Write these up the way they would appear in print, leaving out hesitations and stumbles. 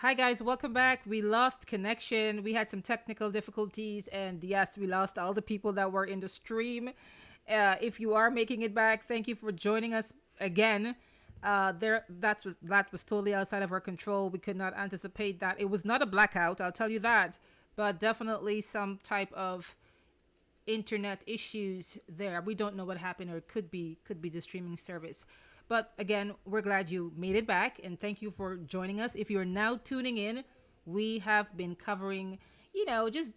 Hi guys, welcome back. We lost connection. We had some technical difficulties, and yes, we lost all the people that were in the stream. If you are making it back, thank you for joining us again. That was totally outside of our control. We could not anticipate that. It was not a blackout, I'll tell you that, but definitely some type of internet issues there. We don't know what happened, or it could be the streaming service. But again, we're glad you made it back, and thank you for joining us. If you're now tuning in, we have been covering, just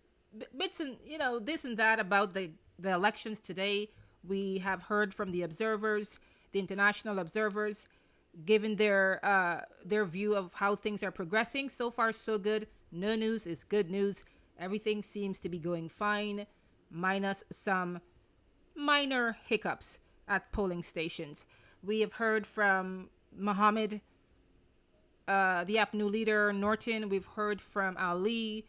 bits and this and that about the elections today. We have heard from the observers, the international observers, given their view of how things are progressing. So far, so good. No news is good news. Everything seems to be going fine, minus some minor hiccups at polling stations. We have heard from Mohammed, the APNU leader, Norton. We've heard from Ali.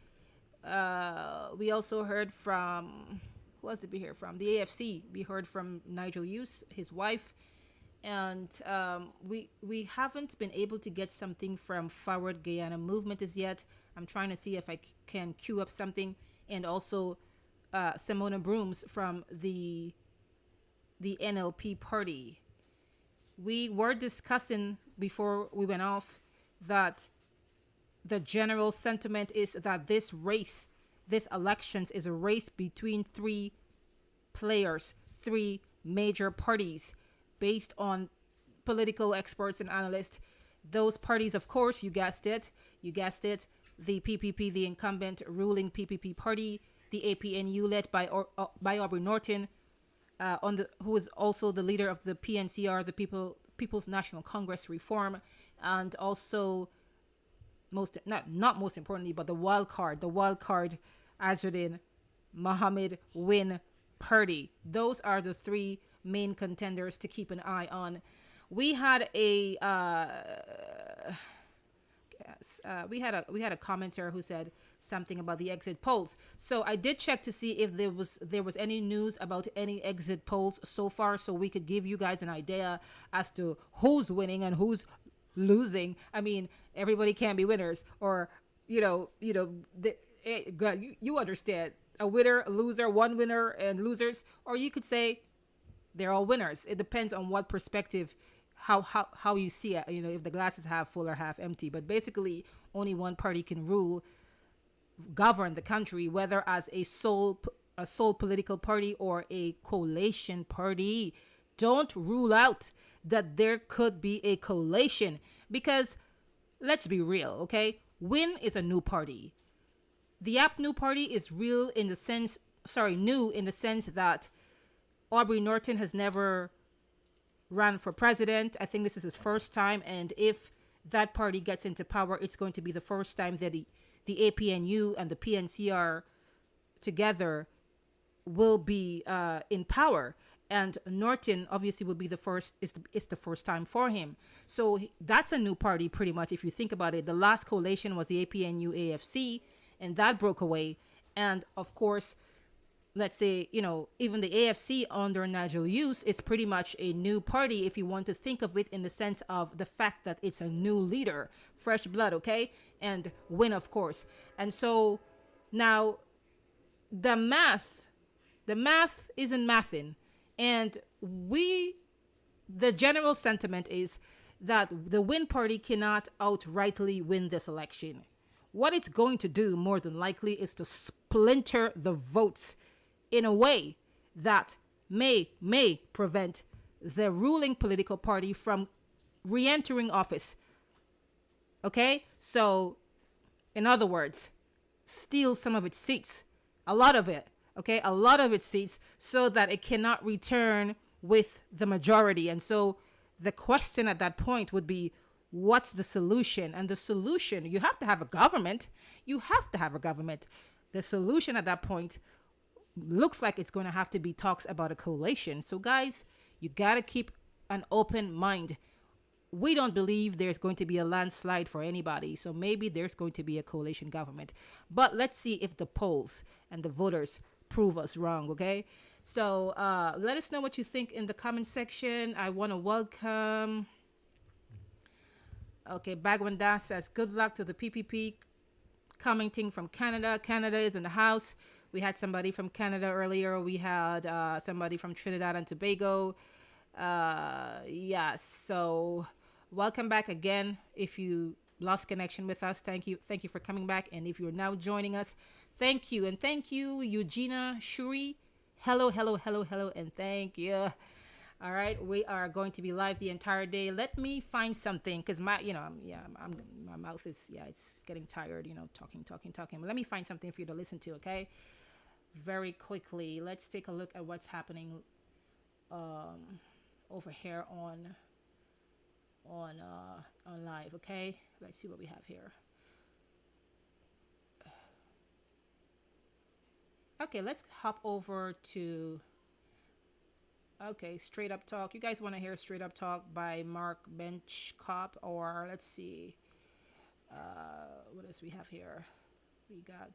We also heard from, who else did we hear from? The AFC. We heard from Nigel Hughes, his wife. And we haven't been able to get something from Forward Guyana Movement as yet. I'm trying to see if I can queue up something. And also Simona Brooms from the NLP party. We were discussing before we went off that the general sentiment is that this elections is a race between three players, three major parties, based on political experts and analysts. Those parties, of course, you guessed it, the PPP, the incumbent ruling PPP party, the APNU led by Aubrey Norton, who is also the leader of the PNCR, the People's National Congress Reform, and also not most importantly, but the wild card, Azzuddin Mohammed Win Purdy. Those are the three main contenders to keep an eye on. We had a we had a commenter who said something about the exit polls. So I did check to see if there was any news about any exit polls so far, so we could give you guys an idea as to who's winning and who's losing. I mean, everybody can't be winners, or you understand, a winner, a loser, one winner and losers, or you could say they're all winners. It depends on what perspective, how you see it, if the glass is half full or half empty. But basically, only one party can govern the country, whether as a sole political party or a coalition party. Don't rule out that there could be a coalition, because let's be real, okay? WIN is a new party. The APNU party is new in the sense that Aubrey Norton has never ran for president. I think this is his first time, and if that party gets into power, it's going to be the first time that the APNU and the PNCR together will be in power. And Norton obviously will be the first. It's the first time for him. So that's a new party, pretty much, if you think about it. The last coalition was the APNU AFC, and that broke away. And of course, let's say, even the AFC under Nigel Hughes is pretty much a new party, if you want to think of it in the sense of the fact that it's a new leader, fresh blood, okay? And WIN, of course. And so now the math isn't mathing. And the general sentiment is that the WIN party cannot outrightly win this election. What it's going to do, more than likely, is to splinter the votes in a way that may prevent the ruling political party from re-entering office. Okay? So, in other words, steal some of its seats. A lot of it. Okay? A lot of its seats, so that it cannot return with the majority. And so the question at that point would be, what's the solution? And the solution, you have to have a government. The solution at that point looks like it's going to have to be talks about a coalition. So guys, you got to keep an open mind. We don't believe there's going to be a landslide for anybody. So maybe there's going to be a coalition government. But let's see if the polls and the voters prove us wrong, okay? So let us know what you think in the comment section. I want to welcome Okay, Bagwanda says, good luck to the PPP, commenting from Canada. Canada is in the house. We had somebody from Canada earlier. We had somebody from Trinidad and Tobago. Yes, so welcome back again. If you lost connection with us, thank you for coming back. And if you're now joining us, thank you. And thank you, Eugenia Shuri. Hello, hello, hello, hello, and thank you. All right, we are going to be live the entire day. Let me find something, because my my mouth is, it's getting tired, talking. But let me find something for you to listen to, okay? Very quickly, let's take a look at what's happening over here on live, okay? Let's see what we have here. Okay, let's hop over to Straight Up Talk. You guys want to hear Straight Up Talk by Mark Benchcop, or let's see, what else we have here? We got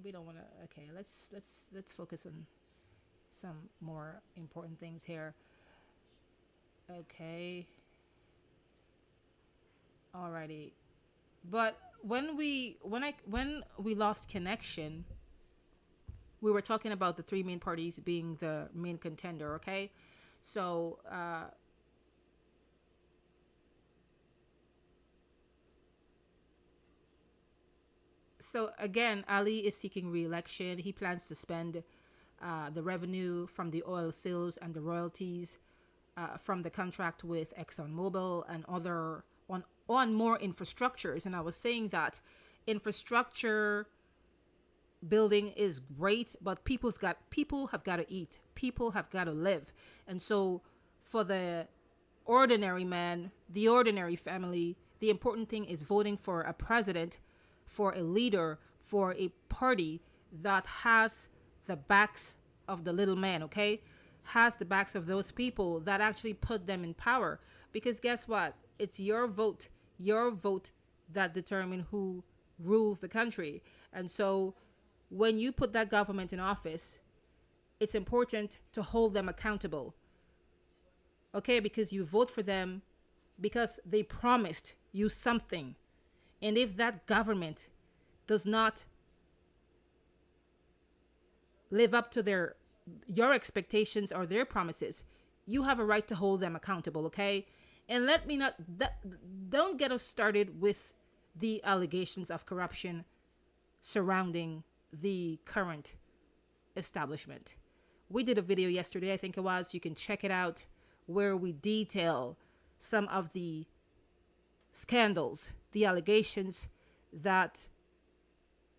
we don't want to. Okay, let's focus on some more important things here. Okay. Alrighty. But when we lost connection, we were talking about the three main parties being the main contender, okay? So again, Ali is seeking re-election. He plans to spend the revenue from the oil sales and the royalties from the contract with ExxonMobil and other on more infrastructures. And I was saying that infrastructure building is great, but people have got to eat. People have got to live. And so for the ordinary man, the ordinary family, the important thing is voting for a president, for a leader, for a party that has the backs of the little man, okay? Has the backs of those people that actually put them in power. Because guess what? It's your vote that determine who rules the country. And so when you put that government in office, it's important to hold them accountable. Okay, because you vote for them because they promised you something. And if that government does not live up to your expectations or their promises, you have a right to hold them accountable, okay? And don't get us started with the allegations of corruption surrounding the current establishment. We did a video yesterday, I think it was, you can check it out, where we detail some of the scandals, the allegations that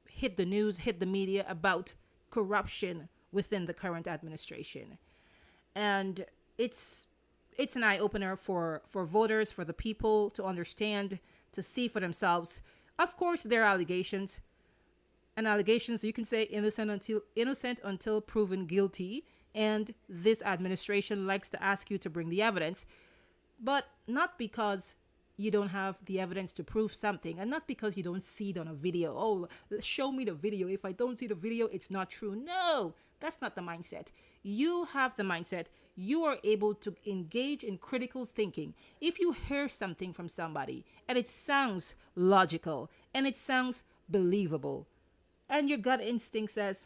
hit the news, hit the media about corruption within the current administration. And it's an eye-opener for voters, for the people to understand, to see for themselves. Of course, there are allegations. And allegations, you can say innocent until proven guilty. And this administration likes to ask you to bring the evidence. But not because you don't have the evidence to prove something, and not because you don't see it on a video. Oh, show me the video. If I don't see the video, it's not true. No, that's not the mindset. You have the mindset. You are able to engage in critical thinking. If you hear something from somebody and it sounds logical and it sounds believable, and your gut instinct says,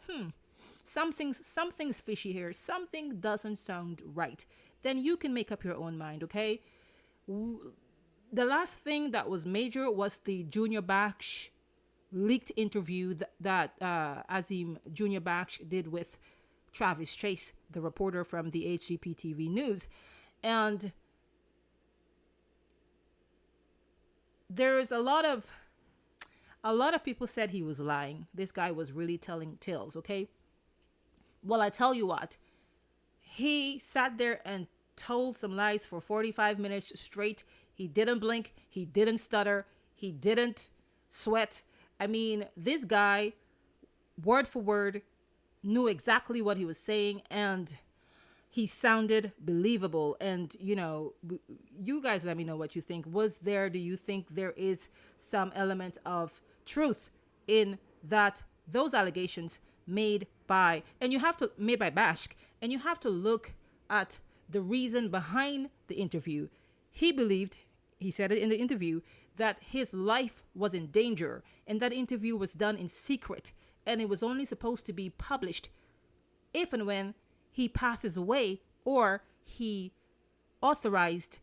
something's fishy here, something doesn't sound right, then you can make up your own mind, okay? The last thing that was major was the Junior Baksh leaked interview that Azim Junior Baksh did with Travis Chase, the reporter from the HGP-TV News. And there's a lot of people said he was lying. This guy was really telling tales, okay? Well, I tell you what, he sat there and told some lies for 45 minutes straight. He didn't blink. He didn't stutter. He didn't sweat. I mean, this guy, word for word, knew exactly what he was saying, and he sounded believable. And, you guys let me know what you think. Do you think there is some element of truth in those allegations made by Bashk, and you have to look at the reason behind the interview. He believed, he said it in the interview, that his life was in danger, and that interview was done in secret, and it was only supposed to be published if and when he passes away, or he authorized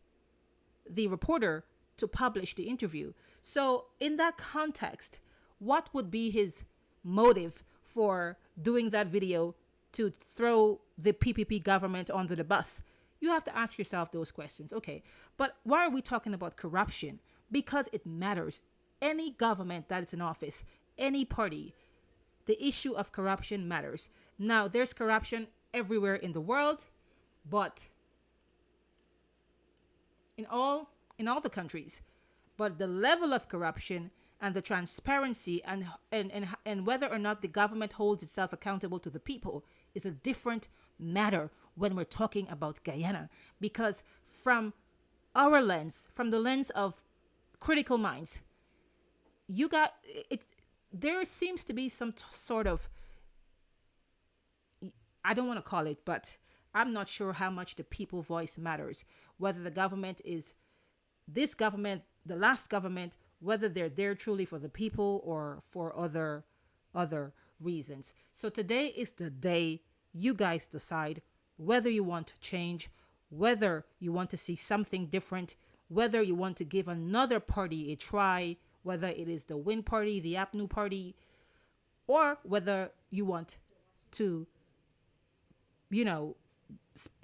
the reporter to publish the interview. So, in that context, what would be his motive for doing that video to throw the PPP government under the bus? You have to ask yourself those questions. Okay, but why are we talking about corruption? Because it matters. Any government that is in office, any party, the issue of corruption matters. Now, there's corruption everywhere in the world, but in all the countries. But the level of corruption and the transparency and whether or not the government holds itself accountable to the people is a different matter when we're talking about Guyana. Because from our lens, from the lens of critical minds, you got it. There seems to be some sort of, I don't want to call it, but I'm not sure how much the people voice matters. Whether the government is this government, the last government, whether they're there truly for the people or for other reasons. So today is the day you guys decide whether you want to change, whether you want to see something different, whether you want to give another party a try, whether it is the Win Party, the APNU Party, or whether you want to,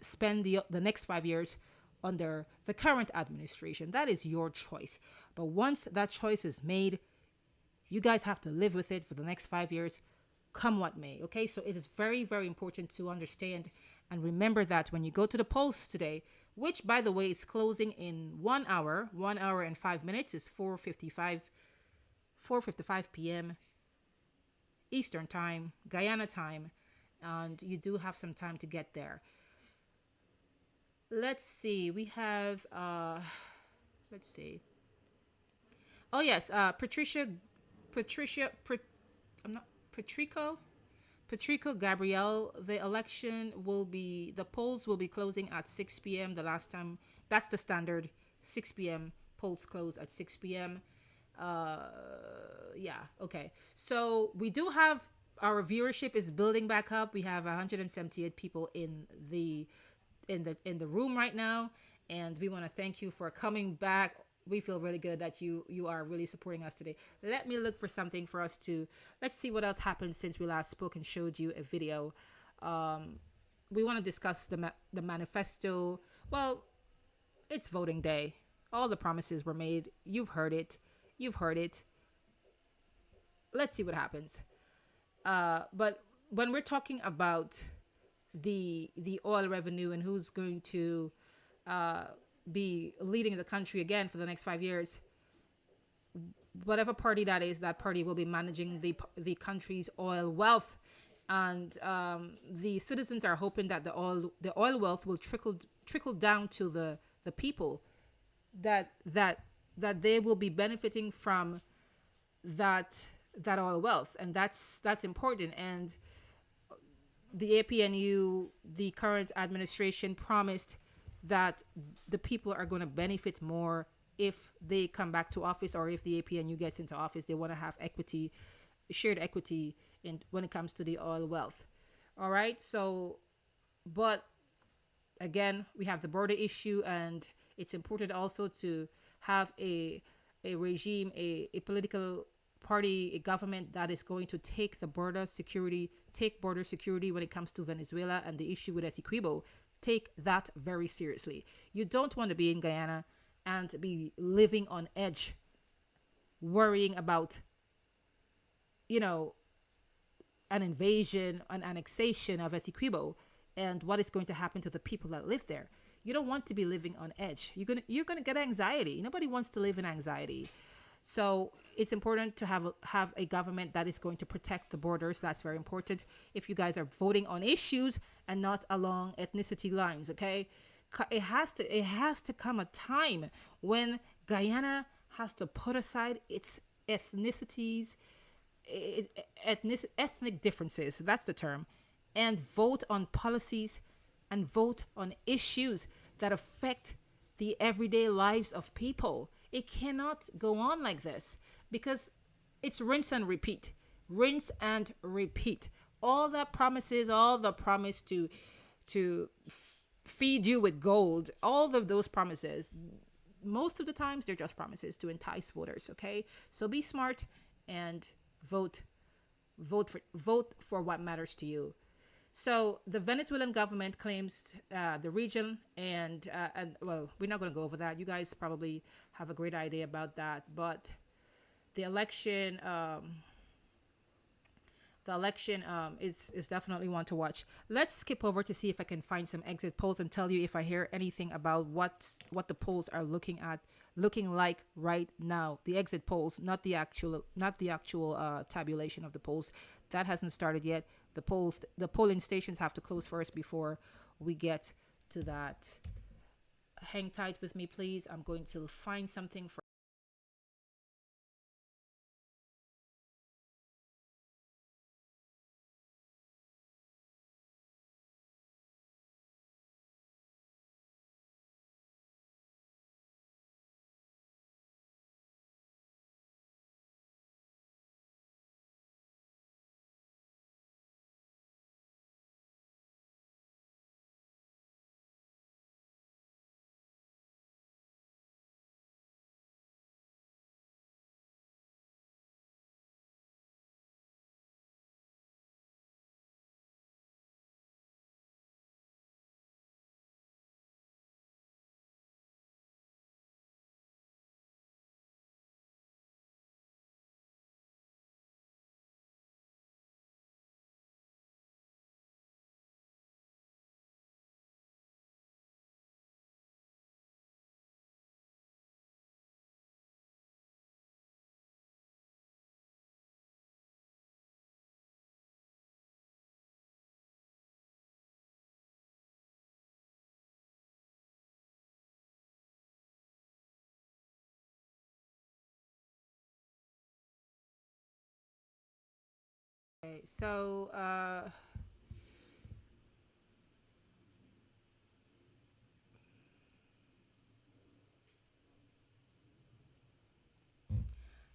spend the next 5 years under the current administration. That is your choice. But once that choice is made, you guys have to live with it for the next 5 years, come what may. Okay, so it is very, very important to understand and remember that when you go to the polls today, which by the way is closing in 1 hour and 5 minutes, is 4:55 p.m. Eastern time, Guyana time, and you do have some time to get there. Let's see. We have let's see. Oh yes, Patrico Gabrielle. The polls will be closing at 6 p.m. The last time, that's the standard, 6 p.m. Polls close at 6 p.m. Yeah, okay. So we do have, our viewership is building back up. We have 178 people in the room right now, and we want to thank you for coming back. We feel really good that you are really supporting us today. Let me look for something for us to, let's see what else happened since we last spoke and showed you a video. We want to discuss the manifesto. Well, it's voting day. All the promises were made. You've heard it. Let's see what happens. But when we're talking about the oil revenue and who's going to be leading the country again for the next 5 years, whatever party that is, that party will be managing the country's oil wealth, and the citizens are hoping that the oil wealth will trickle down to the people, that they will be benefiting from that oil wealth, and that's important. And the APNU, the current administration, promised that the people are going to benefit more if they come back to office, or if the APNU gets into office. They want to have equity, shared equity when it comes to the oil wealth. All right. So, but again, we have the border issue, and it's important also to have a regime, a political party, a government that is going to take border security when it comes to Venezuela and the issue with Essequibo. Take that very seriously. You don't want to be in Guyana and be living on edge, worrying about, an invasion, an annexation of Essequibo, and what is going to happen to the people that live there. You don't want to be living on edge. You're gonna get anxiety. Nobody wants to live in anxiety. So it's important to have a government that is going to protect the borders. That's very important. If you guys are voting on issues and not along ethnicity lines, okay? It has to come a time when Guyana has to put aside its ethnicities, ethnic differences. That's the term, and vote on policies and vote on issues that affect the everyday lives of people. It cannot go on like this because it's rinse and repeat. Rinse and repeat. All the promises, all the promise to feed you with gold, all of those promises, most of the times they're just promises to entice voters, okay? So be smart and vote for what matters to you. So the Venezuelan government claims the region, and well, we're not going to go over that. You guys probably have a great idea about that. But the election, is definitely one to watch. Let's skip over to see if I can find some exit polls and tell you if I hear anything about what the polls are looking like right now. The exit polls, not the actual tabulation of the polls. That hasn't started yet. The polling stations have to close first before we get to that. Hang tight with me, please. I'm going to find something for. Okay, so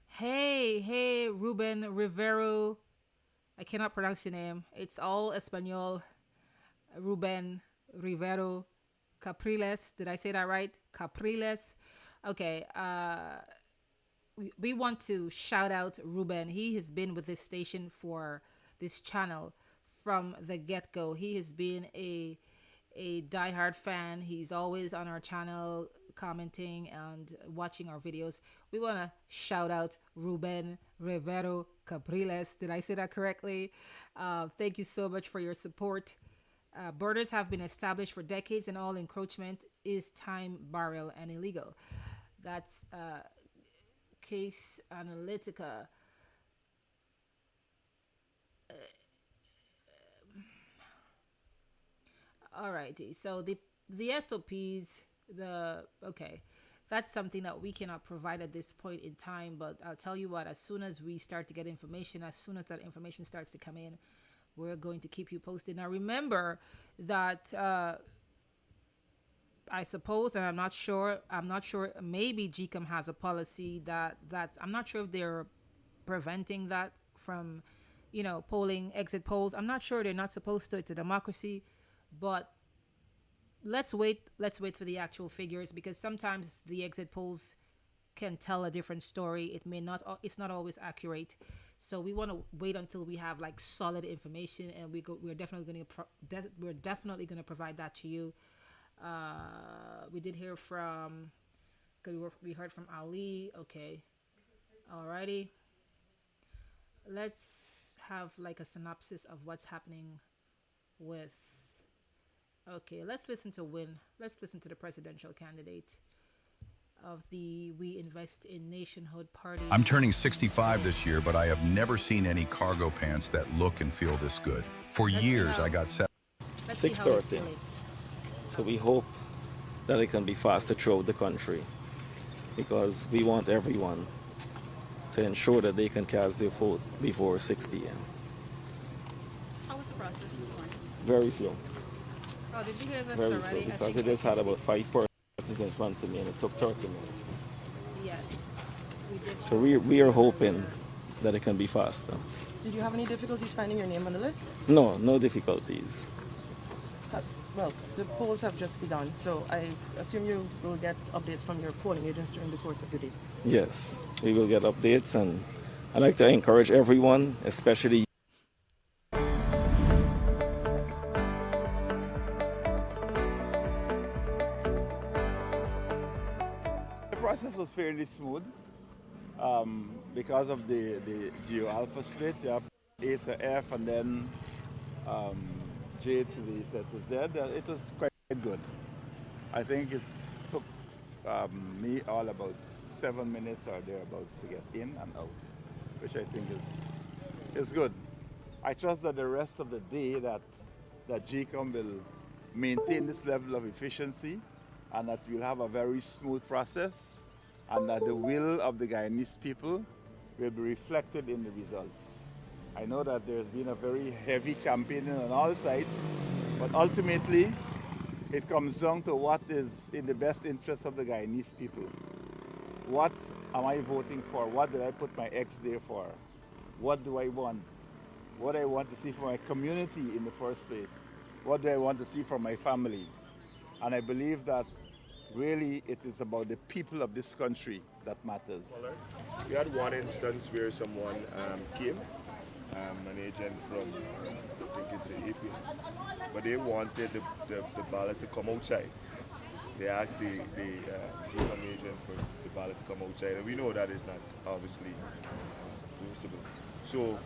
hey, Ruben Rivero. I cannot pronounce your name. It's all Espanol. Ruben Rivero Capriles. Did I say that right? Capriles. Okay. We want to shout out Ruben. He has been with this station for this channel from the get-go. He has been a diehard fan. He's always on our channel commenting and watching our videos. We want to shout out Ruben Rivero Capriles. Did I say that correctly? Thank you so much for your support. Borders have been established for decades and all encroachment is time barrel and illegal. That's Case Analytica. Alrighty, so the SOPs, that's something that we cannot provide at this point in time. But I'll tell you what, as soon as we start to get information, as soon as that information starts to come in, we're going to keep you posted. Now remember that I suppose, and I'm not sure. Maybe GCOM has a policy that's. I'm not sure if they're preventing that from, polling exit polls. I'm not sure. They're not supposed to. It's a democracy, but let's wait. Let's wait for the actual figures, because sometimes the exit polls can tell a different story. It may not. It's not always accurate. So we want to wait until we have like solid information, and we're definitely going to provide that to you. We did hear from, we heard from Ali. Okay. Alrighty. Let's have like a synopsis of what's happening with, okay, let's listen to the presidential candidate of the We Invest in Nationhood party. I'm turning 65 this year, but I have never seen any cargo pants that look and feel this good. For years, I got 6:30. So we hope that it can be faster throughout the country, because we want everyone to ensure that they can cast their vote before 6 p.m. How was the process this one? Very slow. Oh, did you hear this Very already? slow, because it just had about 5% It's in front of me and it took 30 minutes. Yes. We did. So we are hoping that it can be faster. Did you have any difficulties finding your name on the list? No, no difficulties. Well, the polls have just begun, so I assume you will get updates from your polling agents during the course of the day. Yes, we will get updates, and I'd like to encourage everyone, especially The process was fairly smooth because of the geo alpha split. You have A to F and then J to Z. It was quite good. I think it took me all about 7 minutes or thereabouts to get in and out, which I think is good. I trust that the rest of the day that GCOM will maintain this level of efficiency and that we'll have a very smooth process and that the will of the Guyanese people will be reflected in the results. I know that there's been a very heavy campaigning on all sides, but ultimately it comes down to what is in the best interest of the Guyanese people. What am I voting for? What did I put my X there for? What do I want? What do I want to see for my community in the first place? What do I want to see from my family? And I believe that really it is about the people of this country that matters. We had one instance where someone came, an agent from, I think it's the AP, but they wanted the ballot to come outside. They asked the GCOM agent for the ballot to come outside, and we know that is not obviously permissible. So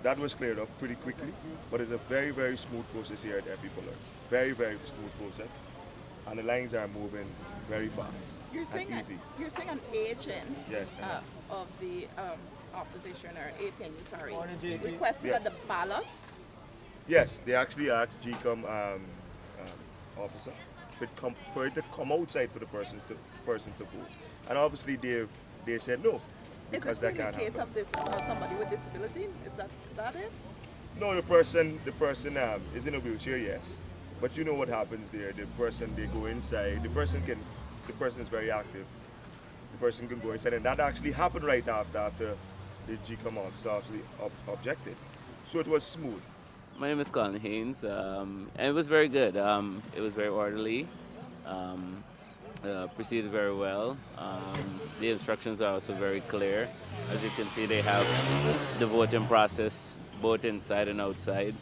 that was cleared up pretty quickly, but it's a very, very smooth process here at FE Ballot. Very, very smooth process, and the lines are moving very fast You're saying and easy. you're saying an agent Yes, of the opposition or APNU, sorry, Or the JT. requested Yes. that the ballot. Yes, they actually asked GCOM officer for it to come outside for the person to vote, and obviously they said no Is because this that in the can't case happen. of this somebody with disability? Is that it? No, the person is in a wheelchair, yes, but you know what happens there. The person, they go inside. The person is very active. The person can go inside, and that actually happened right after the GCOM officer obviously objected. So it was smooth. My name is Colin Haynes, and it was very good. It was very orderly, proceeded very well. The instructions are also very clear. As you can see, they have the voting process both inside and outside.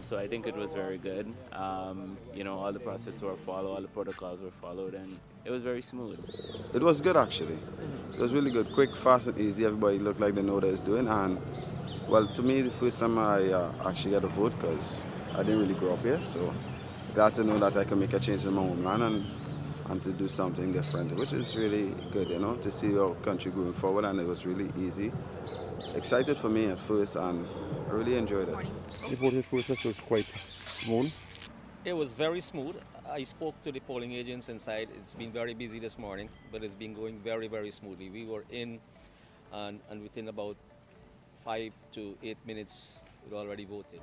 So I think it was very good. All the processes were followed, all the protocols were followed, and it was very smooth. It was good actually. It was really good, quick, fast and easy. Everybody looked like they know what they're doing. And well, to me, the first time I actually got a vote because I didn't really grow up here. So glad to know that I can make a change in my homeland and to do something different, which is really good, to see our country going forward. And it was really easy. Excited for me at first, and I really enjoyed it. The voting process was quite smooth. It was very smooth. I spoke to the polling agents inside. It's been very busy this morning, but it's been going very, very smoothly. We were in, and within about 5 to 8 minutes, we'd already voted.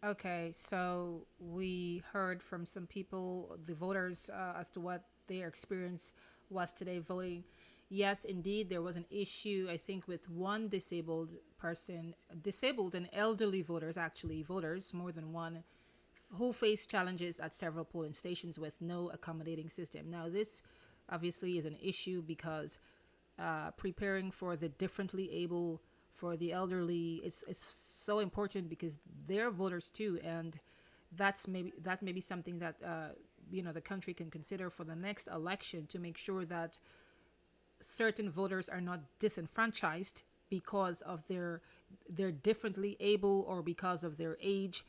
Okay, so we heard from some people, the voters, as to what their experience was today voting. Yes, indeed, there was an issue, I think, with one disabled and elderly voters, more than one, who faced challenges at several polling stations with no accommodating system. Now, this obviously is an issue because preparing for the differently able, for the elderly, is so important because they're voters too, and that may be something that the country can consider for the next election, to make sure that certain voters are not disenfranchised because of they're differently able or because of their age.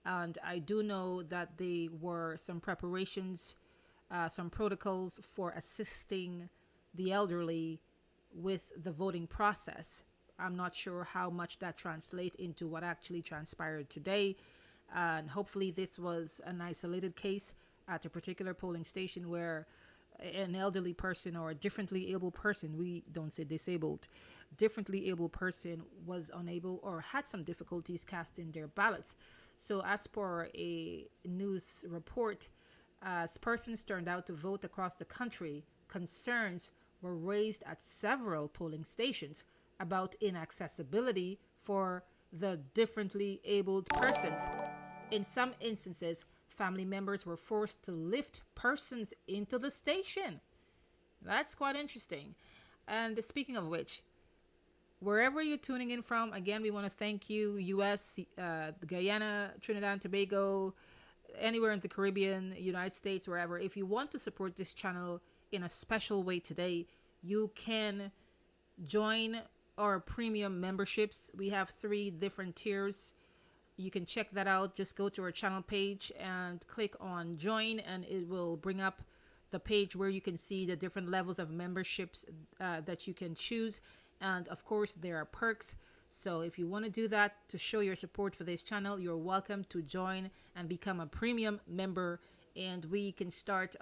And I do know that there were some preparations, some protocols for assisting the elderly with the voting process. I'm not sure how much that translates into what actually transpired today. And hopefully this was an isolated case at a particular polling station where an elderly person or a differently able person, we don't say disabled, differently able person was unable or had some difficulties casting their ballots. So as per a news report, as persons turned out to vote across the country, concerns were raised at several polling stations about inaccessibility for the differently abled persons. In some instances, family members were forced to lift persons into the station. That's quite interesting. And speaking of which, wherever you're tuning in from, again, we want to thank you, US, Guyana, Trinidad and Tobago, anywhere in the Caribbean, United States, wherever. If you want to support this channel in a special way today, you can join our premium memberships. We have 3 different tiers. You can check that out. Just go to our channel page and click on join, and it will bring up the page where you can see the different levels of memberships that you can choose. And of course, there are perks. So if you want to do that to show your support for this channel, you're welcome to join and become a premium member, and we can start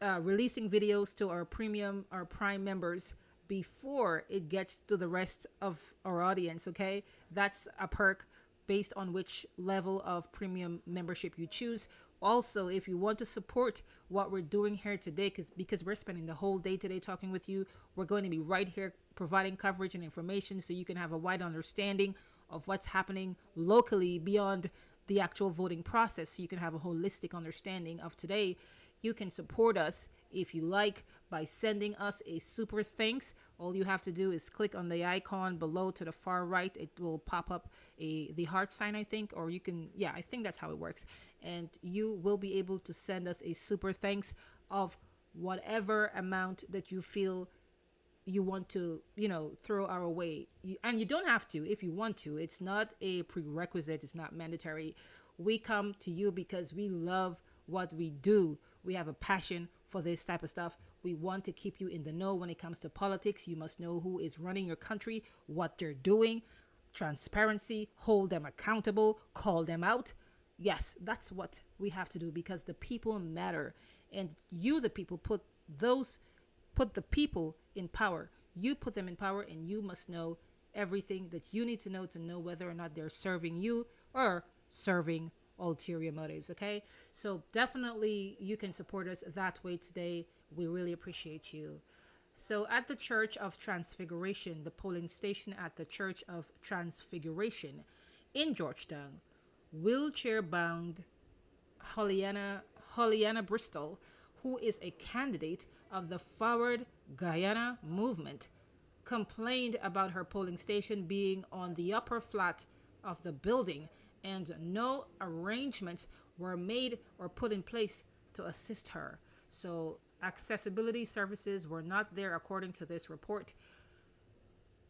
releasing videos to our premium, our prime members before it gets to the rest of our audience. Okay, that's a perk based on which level of premium membership you choose. Also, if you want to support what we're doing here today, because we're spending the whole day today talking with you, we're going to be right here providing coverage and information so you can have a wide understanding of what's happening locally beyond the actual voting process, so you can have a holistic understanding of today. You can support us if you like by sending us a super thanks. All you have to do is click on the icon below to the far right. It will pop up the heart sign, I think, or you can, yeah, I think that's how it works. And you will be able to send us a super thanks of whatever amount that you feel you want to, throw our way. And you don't have to if you want to. It's not a prerequisite. It's not mandatory. We come to you because we love what we do. We have a passion for this type of stuff. We want to keep you in the know when it comes to politics. You must know who is running your country, what they're doing, transparency, hold them accountable, call them out. Yes, that's what we have to do because the people matter. And you, the people, put the people in power. You put them in power, and you must know everything that you need to know whether or not they're serving you or serving ulterior motives. Okay, so definitely you can support us that way today. We really appreciate you. So at the Church of Transfiguration, the polling station at the Church of Transfiguration in Georgetown, wheelchair-bound Holliana Bristol, who is a candidate of the Forward Guyana movement, complained about her polling station being on the upper flat of the building and no arrangements were made or put in place to assist her. So accessibility services were not there, according to this report.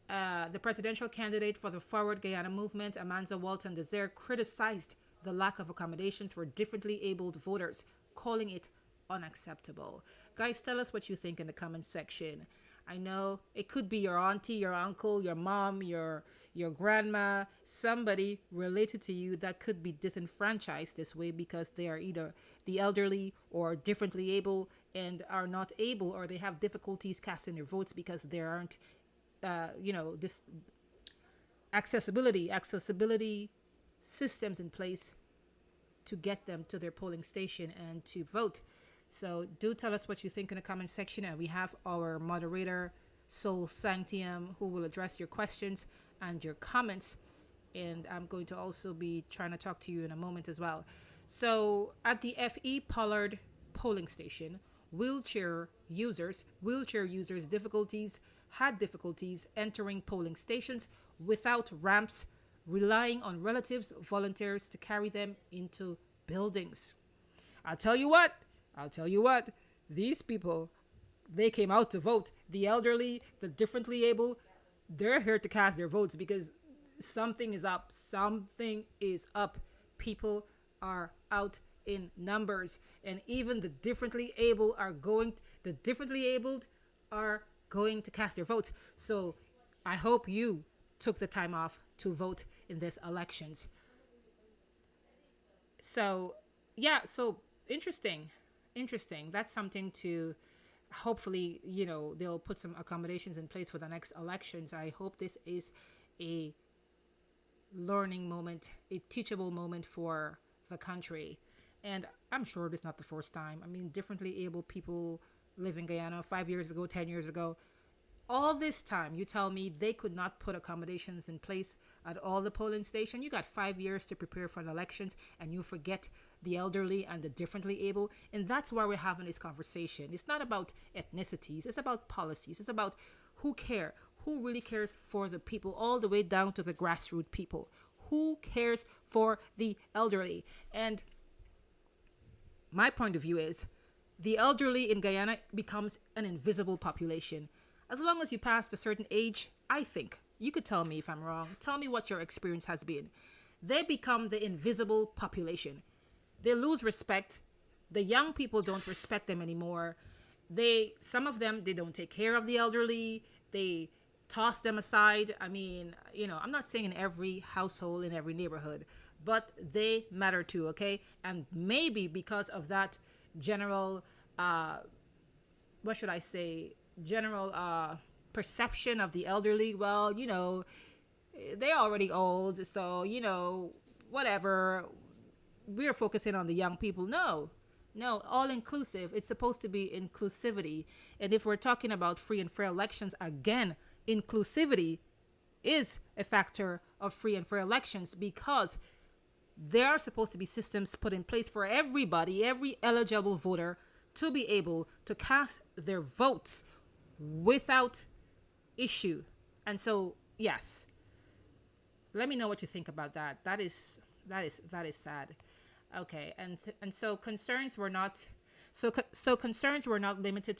The presidential candidate for the Forward Guyana movement, Amanda Walton Desert, criticized the lack of accommodations for differently abled voters, calling it unacceptable. Guys, tell us what you think in the comment section. I know it could be your auntie, your uncle, your mom, your grandma, somebody related to you that could be disenfranchised this way because they are either the elderly or differently able and are not able, or they have difficulties casting their votes because there aren't this accessibility systems in place to get them to their polling station and to vote. So do tell us what you think in the comment section, and we have our moderator Soul Sanctium who will address your questions and your comments, and I'm going to also be trying to talk to you in a moment as well. So at the FE Pollard polling station, wheelchair users had difficulties entering polling stations without ramps, relying on relatives, volunteers to carry them into buildings. I'll tell you what, these people, they came out to vote. The elderly, the differently able, they're here to cast their votes because something is up. People are out in numbers, and even the differently abled are going to cast their votes. So I hope you took the time off to vote in this elections. So interesting. interesting. That's something to hopefully, they'll put some accommodations in place for the next elections. I hope this is a learning moment, a teachable moment for the country. And I'm sure it's not the first time. I mean, differently able people live in Guyana 5 years ago, 10 years ago. All this time, you tell me they could not put accommodations in place at all the polling station. You got 5 years to prepare for the elections, and you forget the elderly and the differently able. And that's why we're having this conversation. It's not about ethnicities. It's about policies. It's about who really cares for the people, all the way down to the grassroots people. Who cares for the elderly? And my point of view is the elderly in Guyana becomes an invisible population. As long as you pass a certain age, I think, you could tell me if I'm wrong, tell me what your experience has been. They become the invisible population. They lose respect. The young people don't respect them anymore. Some of them, they don't take care of the elderly. They toss them aside. I mean, I'm not saying in every household, in every neighborhood, but they matter too, okay? And maybe because of that general, what should I say, general perception of the elderly, well, they're already old, so, whatever, we're focusing on the young people. No, all inclusive. It's supposed to be inclusivity. And if we're talking about free and fair elections, again, inclusivity is a factor of free and fair elections, because there are supposed to be systems put in place for everybody, every eligible voter, to be able to cast their votes without issue. And so, yes, let me know what you think about that. That is sad. Okay, and so concerns were not concerns were not limited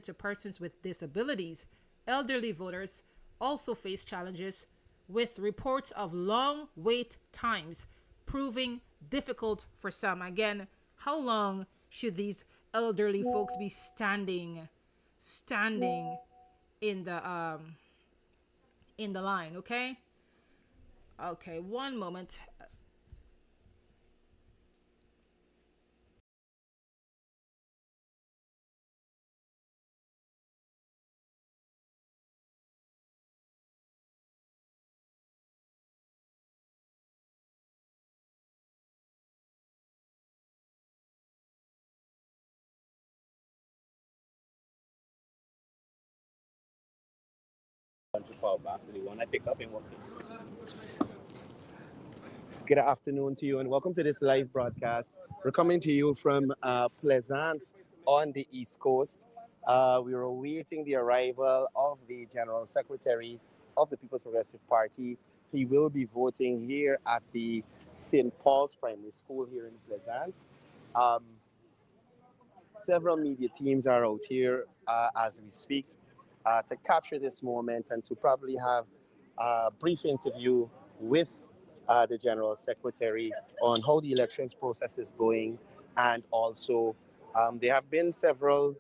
to persons with disabilities. Elderly voters also face challenges, with reports of long wait times proving difficult for some. Again, how long should these elderly folks be standing in the line? Okay, one moment. Good afternoon to you and welcome to this live broadcast. We're coming to you from Plaisance on the East Coast. We were awaiting the arrival of the General Secretary of the People's Progressive Party. He will be voting here at the St. Paul's Primary School here in Plaisance. Several media teams are out here as we speak to capture this moment and to probably have a brief interview with the General Secretary on how the elections process is going. And also, there have been several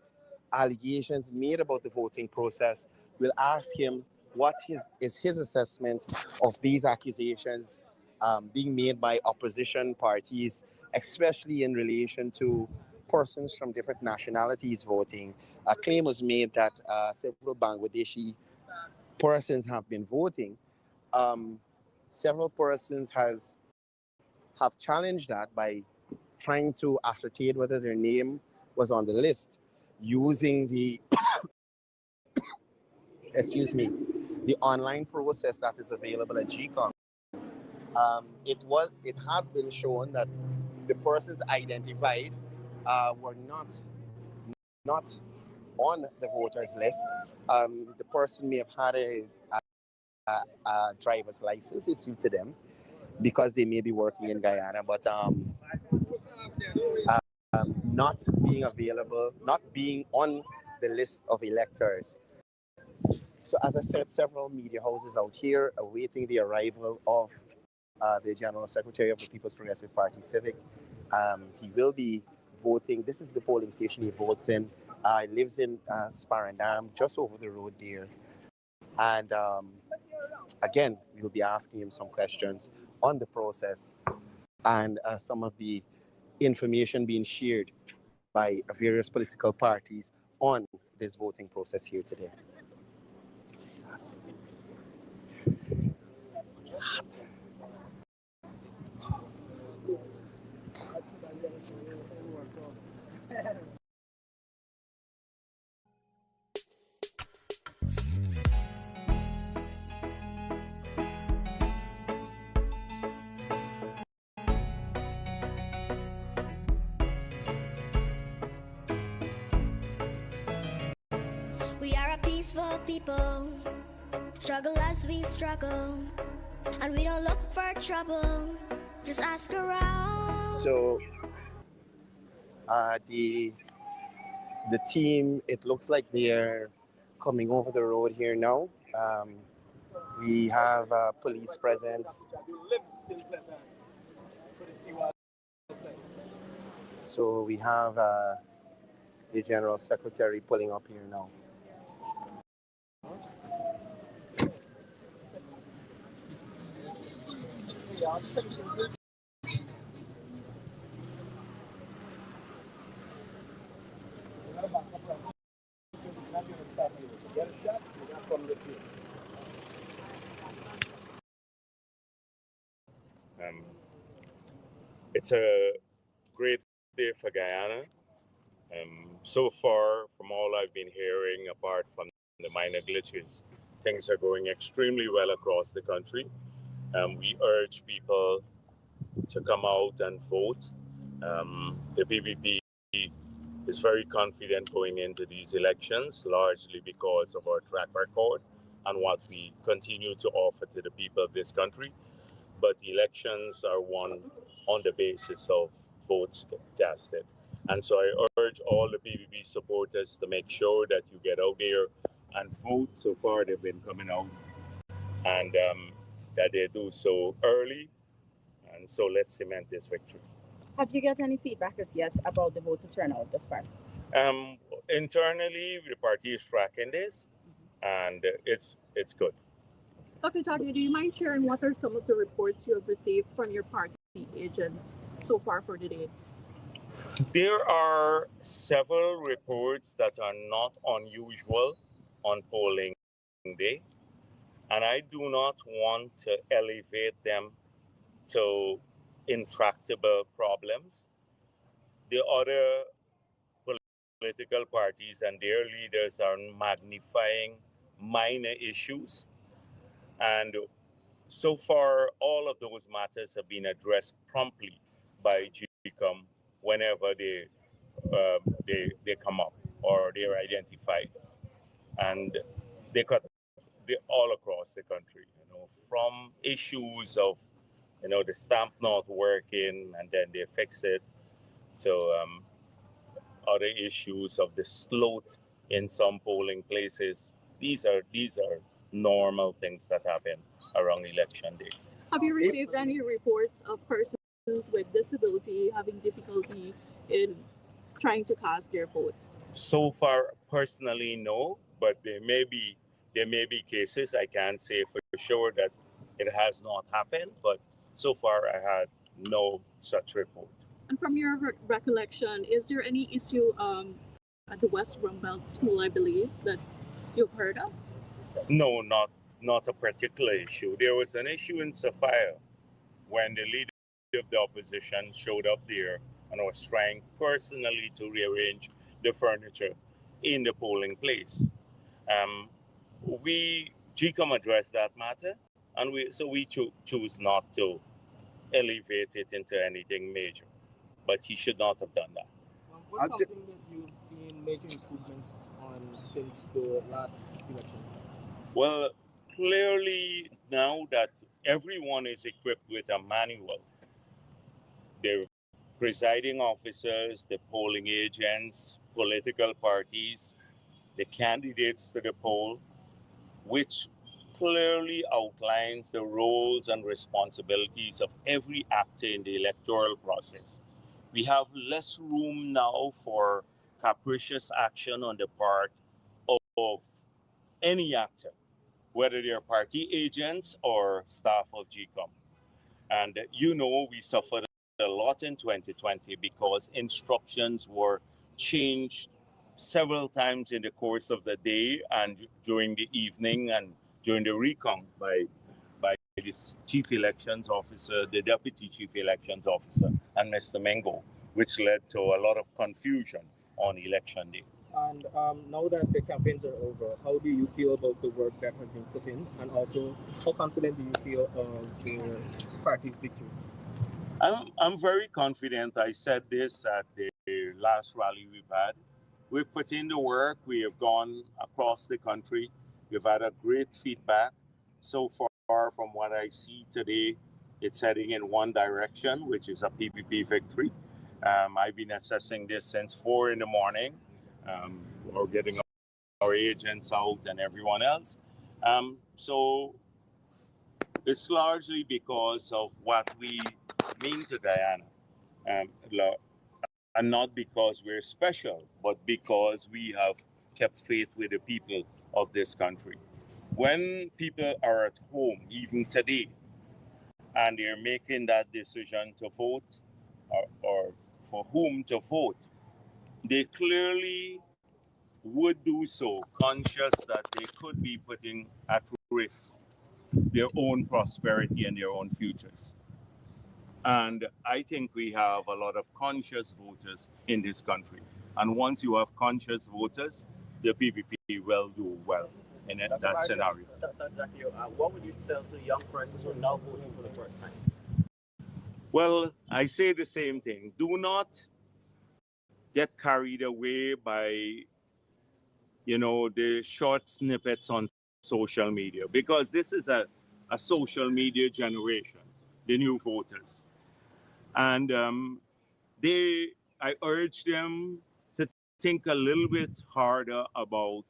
allegations made about the voting process. We'll ask him what is his assessment of these accusations being made by opposition parties, especially in relation to persons from different nationalities voting. A claim was made that several Bangladeshi persons have been voting. Several persons have challenged that by trying to ascertain whether their name was on the list using the the online process that is available at GCOM. It has been shown that the persons identified were not on the voters list. The person may have had a driver's license issued to them because they may be working in Guyana, but not being available, not being on the list of electors. So as I said, several media houses out here awaiting the arrival of the General Secretary of the People's Progressive Party Civic. He will be voting. This is the polling station he votes in. He lives in Sparandam, just over the road there. And again, we'll be asking him some questions on the process and some of the information being shared by various political parties on this voting process here today. Jesus. We are a peaceful people, struggle as we struggle, and we don't look for trouble, just ask around. So the team, it looks like they're coming over the road here now. We have police presence. So we have the General Secretary pulling up here now. It's a great day for Guyana. So far, from all I've been hearing, apart from the minor glitches, things are going extremely well across the country. We urge people to come out and vote. The PPP is very confident going into these elections, largely because of our track record and what we continue to offer to the people of this country. But elections are won on the basis of votes casted. And so I urge all the PPP supporters to make sure that you get out there and vote. So far, they've been coming out, and that they do so early. And so let's cement this victory. Have you got any feedback as yet about the voter turnout thus far? Internally, the party is tracking this, and it's good. Dr. Jagdeo, do you mind sharing what are some of the reports you have received from your party agents so far for the day? There are several reports that are not unusual on polling day, and I do not want to elevate them to intractable problems. The other political parties and their leaders are magnifying minor issues, and so far all of those matters have been addressed promptly by GCOM whenever they come up or they're identified, and they cut all across the country. From issues of the stamp not working and then they fix it, to other issues of the sloth in some polling places. These are normal things that happen around election day. Have you received any reports of persons with disability having difficulty in trying to cast their vote? So far, personally, no, but there may be cases. I can't say for sure that it has not happened, but so far I had no such report. And from your recollection, is there any issue at the West Rumbelt School, I believe, that you've heard of? No, not a particular issue. There was an issue in Sophia when the leader of the opposition showed up there and was trying personally to rearrange the furniture in the polling place. GCOM addressed that matter, and we choose not to elevate it into anything major. But he should not have done that. What's something that you've seen major improvements on since the last election? Well, clearly now that everyone is equipped with a manual, the presiding officers, the polling agents, political parties, the candidates to the poll, which clearly outlines the roles and responsibilities of every actor in the electoral process. We have less room now for capricious action on the part of any actor, whether they're party agents or staff of GCOM. And we suffered a lot in 2020 because instructions were changed several times in the course of the day and during the evening and during the recount by the chief elections officer, the deputy chief elections officer, and Mr. Mengo, which led to a lot of confusion on election day. And now that the campaigns are over, how do you feel about the work that has been put in? And also, how confident do you feel of the party's victory? I'm very confident. I said this at the last rally we've had. We've put in the work. We have gone across the country. We've had a great feedback. So far, from what I see today, it's heading in one direction, which is a PPP victory. I've been assessing this since 4 in the morning. We're getting our agents out and everyone else. So it's largely because of what we mean to Guyana. And not because we're special, but because we have kept faith with the people of this country. When people are at home, even today, and they're making that decision to vote or for whom to vote, they clearly would do so conscious that they could be putting at risk their own prosperity and their own futures. And I think we have a lot of conscious voters in this country. And once you have conscious voters, the PPP will do well in that scenario. Dr. Jagdeo, what would you tell to young persons who are now voting for the first time? Well, I say the same thing. Do not get carried away by, the short snippets on social media, because this is a social media generation, the new voters. And I urge them to think a little bit harder about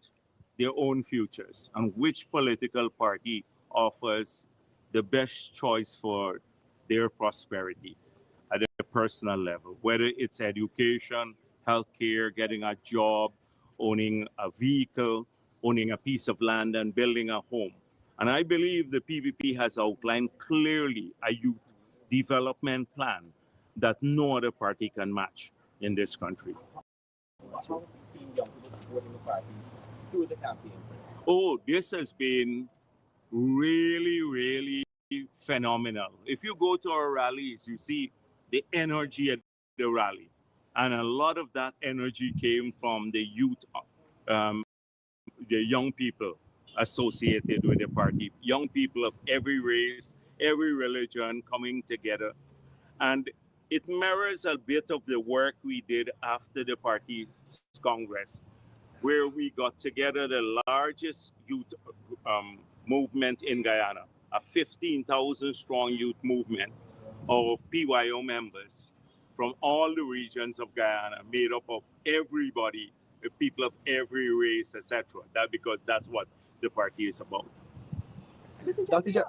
their own futures and which political party offers the best choice for their prosperity at a personal level, whether it's education, healthcare, getting a job, owning a vehicle, owning a piece of land, and building a home. And I believe the PPP has outlined clearly a youth development plan that no other party can match in this country. How have you seen young people supporting the party through the campaign? Oh, this has been really, really phenomenal. If you go to our rallies, you see the energy at the rally. And a lot of that energy came from the youth, the young people associated with the party. Young people of every race, every religion coming together. And it mirrors a bit of the work we did after the party's Congress, where we got together the largest youth movement in Guyana, a 15,000 strong youth movement of PYO members from all the regions of Guyana, made up of everybody, people of every race, etc. Because that's what the party is about. Dr.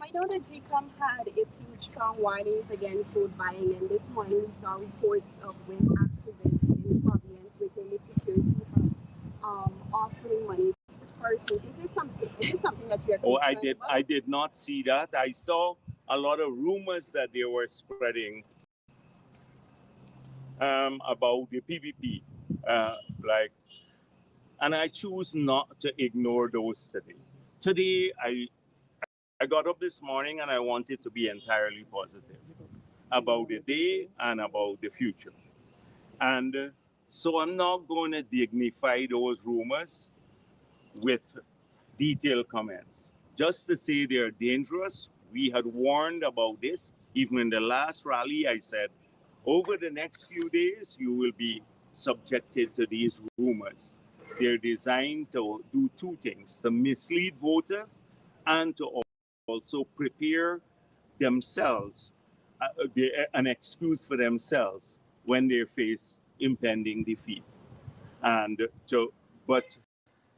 I know that GCOM had issued strong warnings against vote buying, and this morning we saw reports of wind activists in Providence within the security hub offering money to persons. Is this something that you're concerned about? I did not see that. I saw a lot of rumors that they were spreading about the PPP, and I choose not to ignore those today. Today, I got up this morning and I wanted to be entirely positive about the day and about the future. And so I'm not going to dignify those rumors with detailed comments. Just to say they're dangerous. We had warned about this. Even in the last rally, I said, over the next few days, you will be subjected to these rumors. They're designed to do two things: to mislead voters and to also prepare themselves, an excuse for themselves when they face impending defeat. But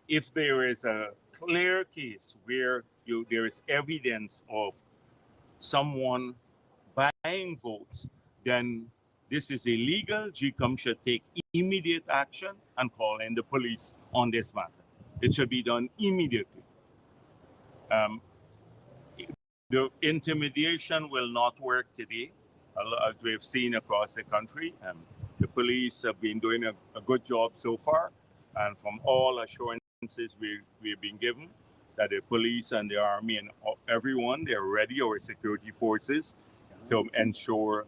if there is a clear case where there is evidence of someone buying votes, then this is illegal. GCOM should take immediate action and call in the police on this matter. It should be done immediately. The intimidation will not work today. as we've seen across the country. The police have been doing a good job so far, and from all assurances we've been given, that the police and the army and everyone, they're ready, our security forces, to ensure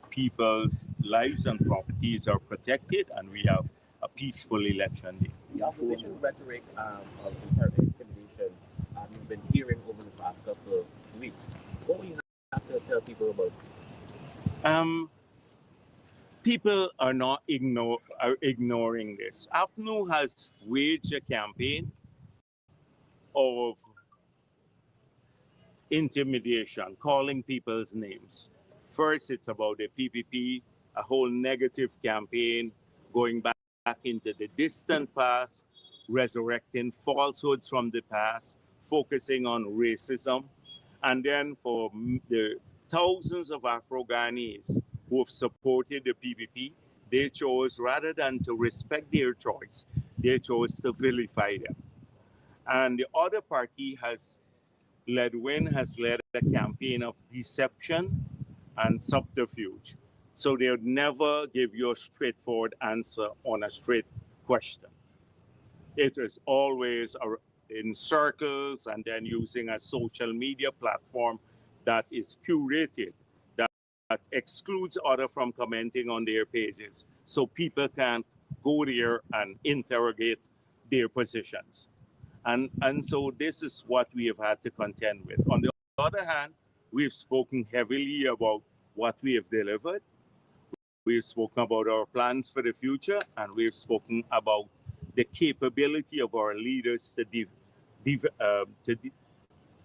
people's lives and properties are protected, and we have a peaceful election day. The opposition rhetoric of intimidation you've been hearing over the past couple of weeks. What will you have to tell people about it? People are not ignoring this. APNU has waged a campaign of intimidation, calling people's names. First, it's about the PPP, a whole negative campaign going back into the distant past, resurrecting falsehoods from the past, focusing on racism. And then for the thousands of Afro-Ghanaians who have supported the PPP, they chose, rather than to respect their choice, they chose to vilify them. And the other party has led a campaign of deception and subterfuge. So they would never give you a straightforward answer on a straight question. It is always in circles, and then using a social media platform that is curated, that excludes others from commenting on their pages. So people can't go there and interrogate their positions. And so this is what we have had to contend with. On the other hand, we've spoken heavily about what we have delivered. We've spoken about our plans for the future, and we've spoken about the capability of our leaders to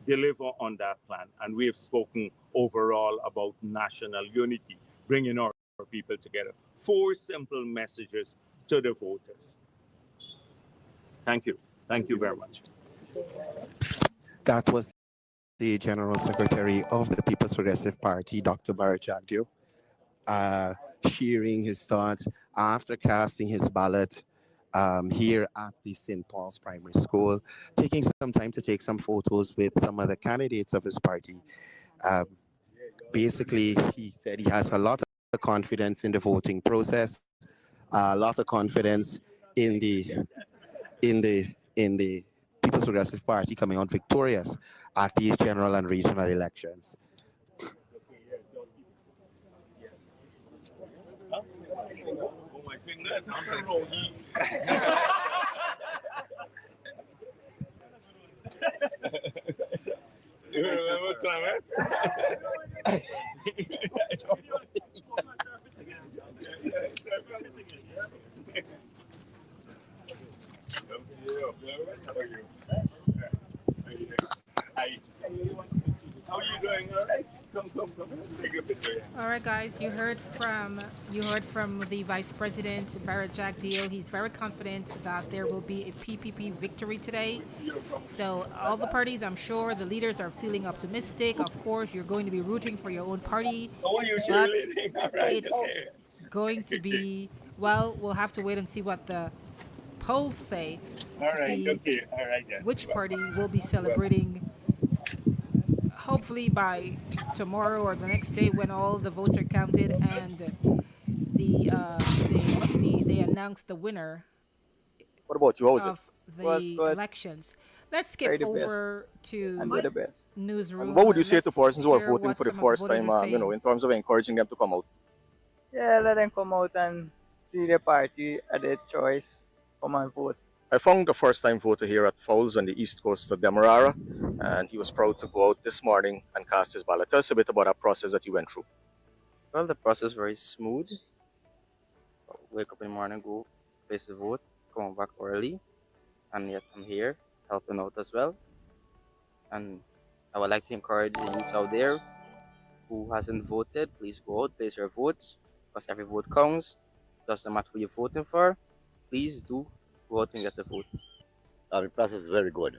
deliver on that plan. And we have spoken overall about national unity, bringing our people together. 4 simple messages to the voters. Thank you. Thank you very much. That was the General Secretary of the People's Progressive Party, Dr. Bharrat Jagdeo, sharing his thoughts after casting his ballot here at the St. Paul's Primary School, taking some time to take some photos with some of the candidates of his party. Basically, he said he has a lot of confidence in the voting process, a lot of confidence in the People's Progressive Party coming out victorious at these general and regional elections. You remember Clement? How are you doing? All right? Come. Take a picture. All right, guys, you heard from the Vice President, Bharrat Jagdeo. He's very confident that there will be a PPP victory today. So all the parties, I'm sure, the leaders are feeling optimistic. Of course, you're going to be rooting for your own party. Oh, you're but cheerleading? All right. it's going to be, well, we'll have to wait and see what the polls say to see which party will be celebrating. Hopefully by tomorrow or the next day, when all the votes are counted and they announce the winner What about you? How was it? of the elections. Let's skip over to newsroom. And what would you say to Let's persons who are hear voting what for the some of the first voters time, are saying. in terms of encouraging them to come out? Yeah, let them come out and see their party at their choice. Come and vote. I found a first-time voter here at Fowles on the east coast of Demerara, and he was proud to go out this morning and cast his ballot. Tell us a bit about that process that you went through. Well, the process is very smooth. Wake up in the morning, go place the vote, come back early, and yet I'm here helping out as well. And I would like to encourage the youths out there who hasn't voted, please go out, place your votes, because every vote counts. Doesn't matter who you're voting for, please do go out and get the vote. The process is very good,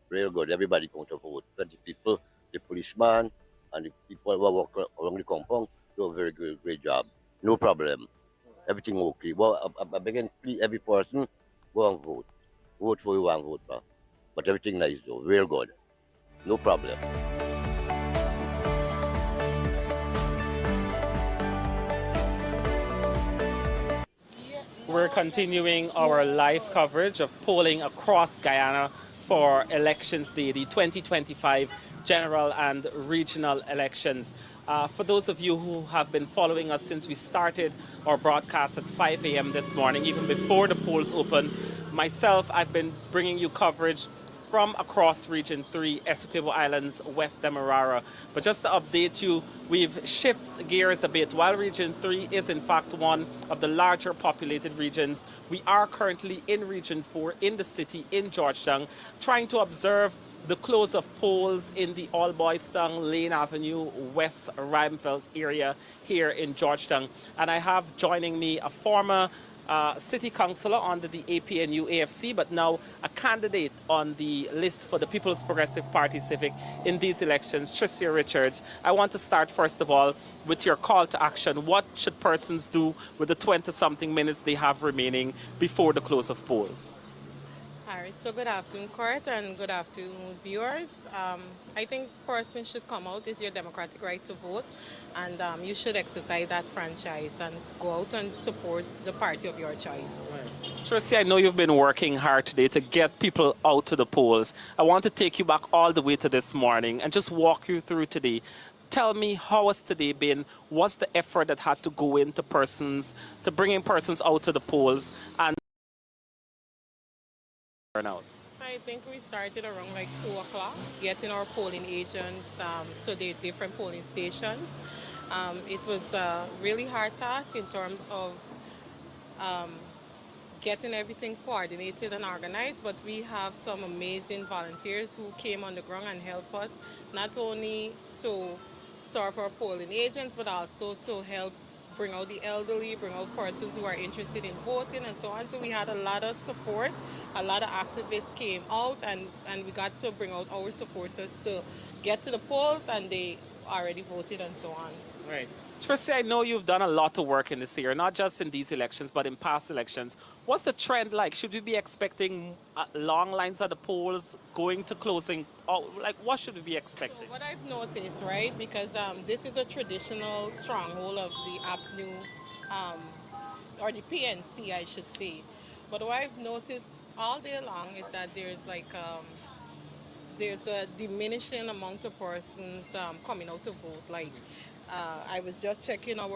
real good. Everybody going to vote. The people, the policeman, and the people who work around the compound do a very great job. No problem. Everything okay. Well, I begin to please every person go and vote. Vote for you and vote for. But everything nice though, real good. No problem. We're continuing our live coverage of polling across Guyana for Elections Day, the 2025 general and regional elections. For those of you who have been following us since we started our broadcast at 5 a.m. this morning, even before the polls opened, myself, I've been bringing you coverage from across Region 3, Essequibo Islands, West Demerara. But just to update you, we've shifted gears a bit. While Region 3 is in fact one of the larger populated regions, we are currently in Region 4, in the city, in Georgetown, trying to observe the close of polls in the All-Boys-Town, Lane Avenue, West Rheinfeldt area here in Georgetown. And I have joining me a former city councillor under the APNU AFC, but now a candidate on the list for the People's Progressive Party Civic in these elections, Tricia Richards. I want to start first of all with your call to action. What should persons do with the 20-something minutes they have remaining before the close of polls? All right, so good afternoon, Court, and good afternoon, viewers. I think persons should come out. It's your democratic right to vote, and you should exercise that franchise and go out and support the party of your choice. Tracy, I know you've been working hard today to get people out to the polls. I want to take you back all the way to this morning and just walk you through today. Tell me, how has today been? What's the effort that had to go into persons, to bringing persons out to the polls and turnout? I think we started around like 2 o'clock, getting our polling agents to the different polling stations. It was a really hard task in terms of getting everything coordinated and organized, but we have some amazing volunteers who came on the ground and helped us, not only to serve our polling agents, but also to help bring out the elderly, bring out persons who are interested in voting and so on. So we had a lot of support. A lot of activists came out, and we got to bring out our supporters to get to the polls, and they already voted and so on. Right. Tracy, I know you've done a lot of work in this year, not just in these elections, but in past elections. What's the trend like? Should we be expecting long lines at the polls, going to closing? Or, like, what should we be expecting? So what I've noticed, right, because this is a traditional stronghold of the APNU, or the PNC, I should say. But what I've noticed all day long is that there's a diminishing amount of persons coming out to vote. Like, I was just checking in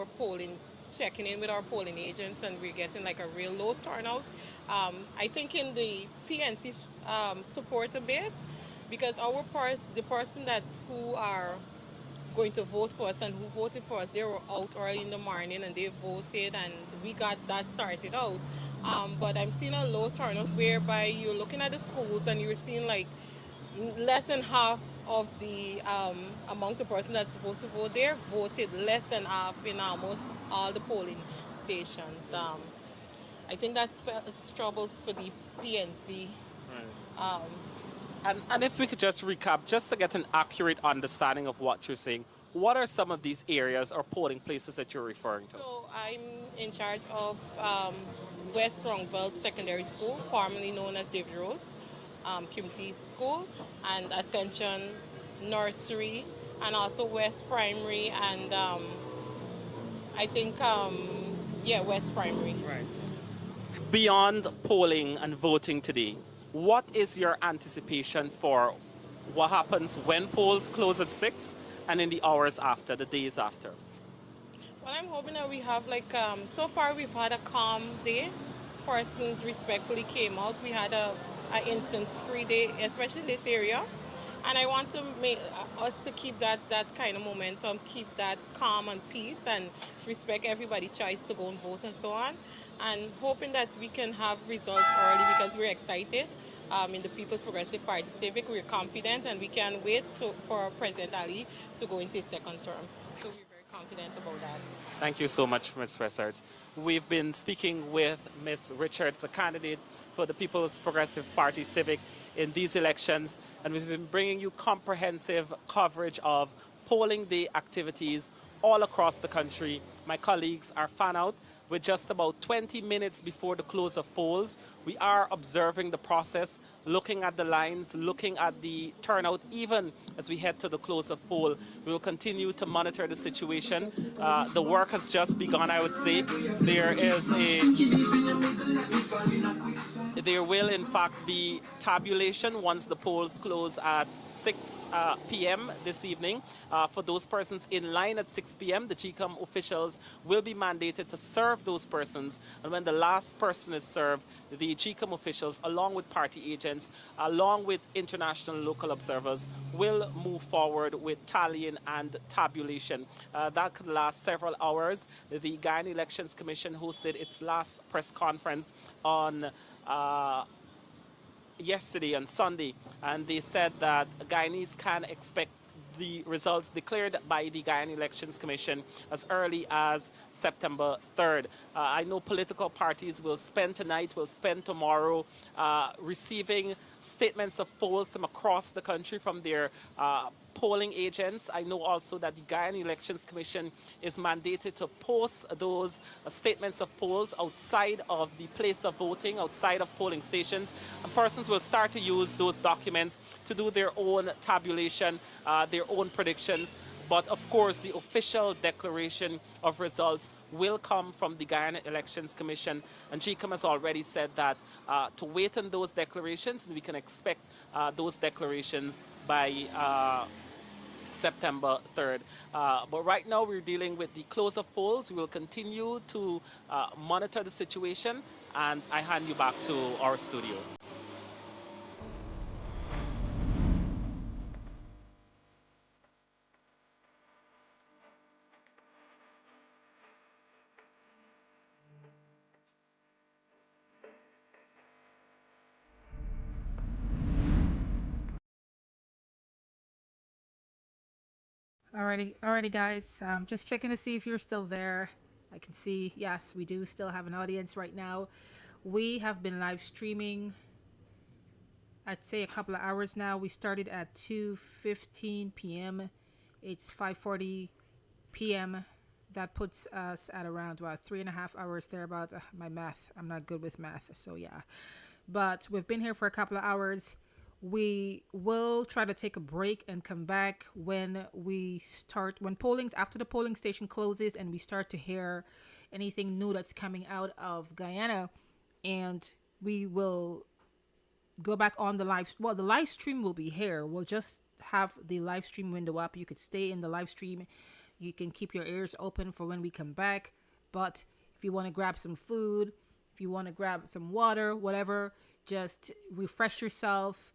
with our polling agents, and we're getting like a real low turnout. I think in the PNC supporter base, because the person who are going to vote for us and who voted for us, they were out early in the morning and they voted, and we got that started out. But I'm seeing a low turnout whereby you're looking at the schools and you're seeing like less than half of the amount of persons that's supposed to vote. They're voted less than half in almost all the polling stations. I think that's troubles for the PNC. Right. And if we could just recap, just to get an accurate understanding of what you're saying, what are some of these areas or polling places that you're referring to? So I'm in charge of West Rheinfeldt Secondary School, formerly known as David Rose Community School, and Ascension Nursery, and also West Primary, and I think, West Primary. Right. Beyond polling and voting today, what is your anticipation for what happens when polls close at 6 and in the hours after, the days after? Well, I'm hoping that we have so far we've had a calm day. Persons respectfully came out. We had an instance-free day, especially in this area. And I want to make us to keep that kind of momentum, keep that calm and peace, and respect everybody's choice to go and vote and so on. And hoping that we can have results early, because we're excited. In the People's Progressive Party Civic, we're confident, and we can't wait for President Ali to go into his second term. So we're very confident about that. Thank you so much, Ms. Richards. We've been speaking with Ms. Richards, a candidate for the People's Progressive Party Civic in these elections, and we've been bringing you comprehensive coverage of polling day activities all across the country. My colleagues are fan out with just about 20 minutes before the close of polls. We are observing the process, looking at the lines, looking at the turnout, even as we head to the close of poll. We will continue to monitor the situation. The work has just begun, I would say. There will in fact be tabulation once the polls close at 6 p.m. this evening. For those persons in line at 6 p.m., the GCOM officials will be mandated to serve those persons. And when the last person is served, the GCOM officials, along with party agents, along with international and local observers, will move forward with tallying and tabulation. That could last several hours. The Guyana Elections Commission hosted its last press conference on yesterday, on Sunday, and they said that Guyanese can expect the results declared by the Guyana Elections Commission as early as September 3rd. I know political parties will spend tonight, will spend tomorrow receiving statements of polls from across the country from their polling agents. I know also that the Guyana Elections Commission is mandated to post those statements of polls outside of the place of voting, outside of polling stations, and persons will start to use those documents to do their own tabulation, their own predictions. But of course, the official declaration of results will come from the Guyana Elections Commission. And GCOM has already said that to wait on those declarations, and we can expect those declarations by September 3rd. But right now we're dealing with the close of polls. We will continue to monitor the situation, and I hand you back to our studios. Alrighty, guys. Just checking to see if you're still there. I can see, yes, we do still have an audience right now. We have been live streaming, I'd say a couple of hours now. We started at 2:15 p.m. It's 5:40 p.m. That puts us at around, what, 3.5 hours thereabouts. My math, I'm not good with math, so yeah. But we've been here for a couple of hours. We will try to take a break and come back when after the polling station closes and we start to hear anything new that's coming out of Guyana, and we will go back on the live stream will be here. We'll just have the live stream window up. You could stay in the live stream. You can keep your ears open for when we come back. But if you want to grab some food, if you want to grab some water, whatever, just refresh yourself,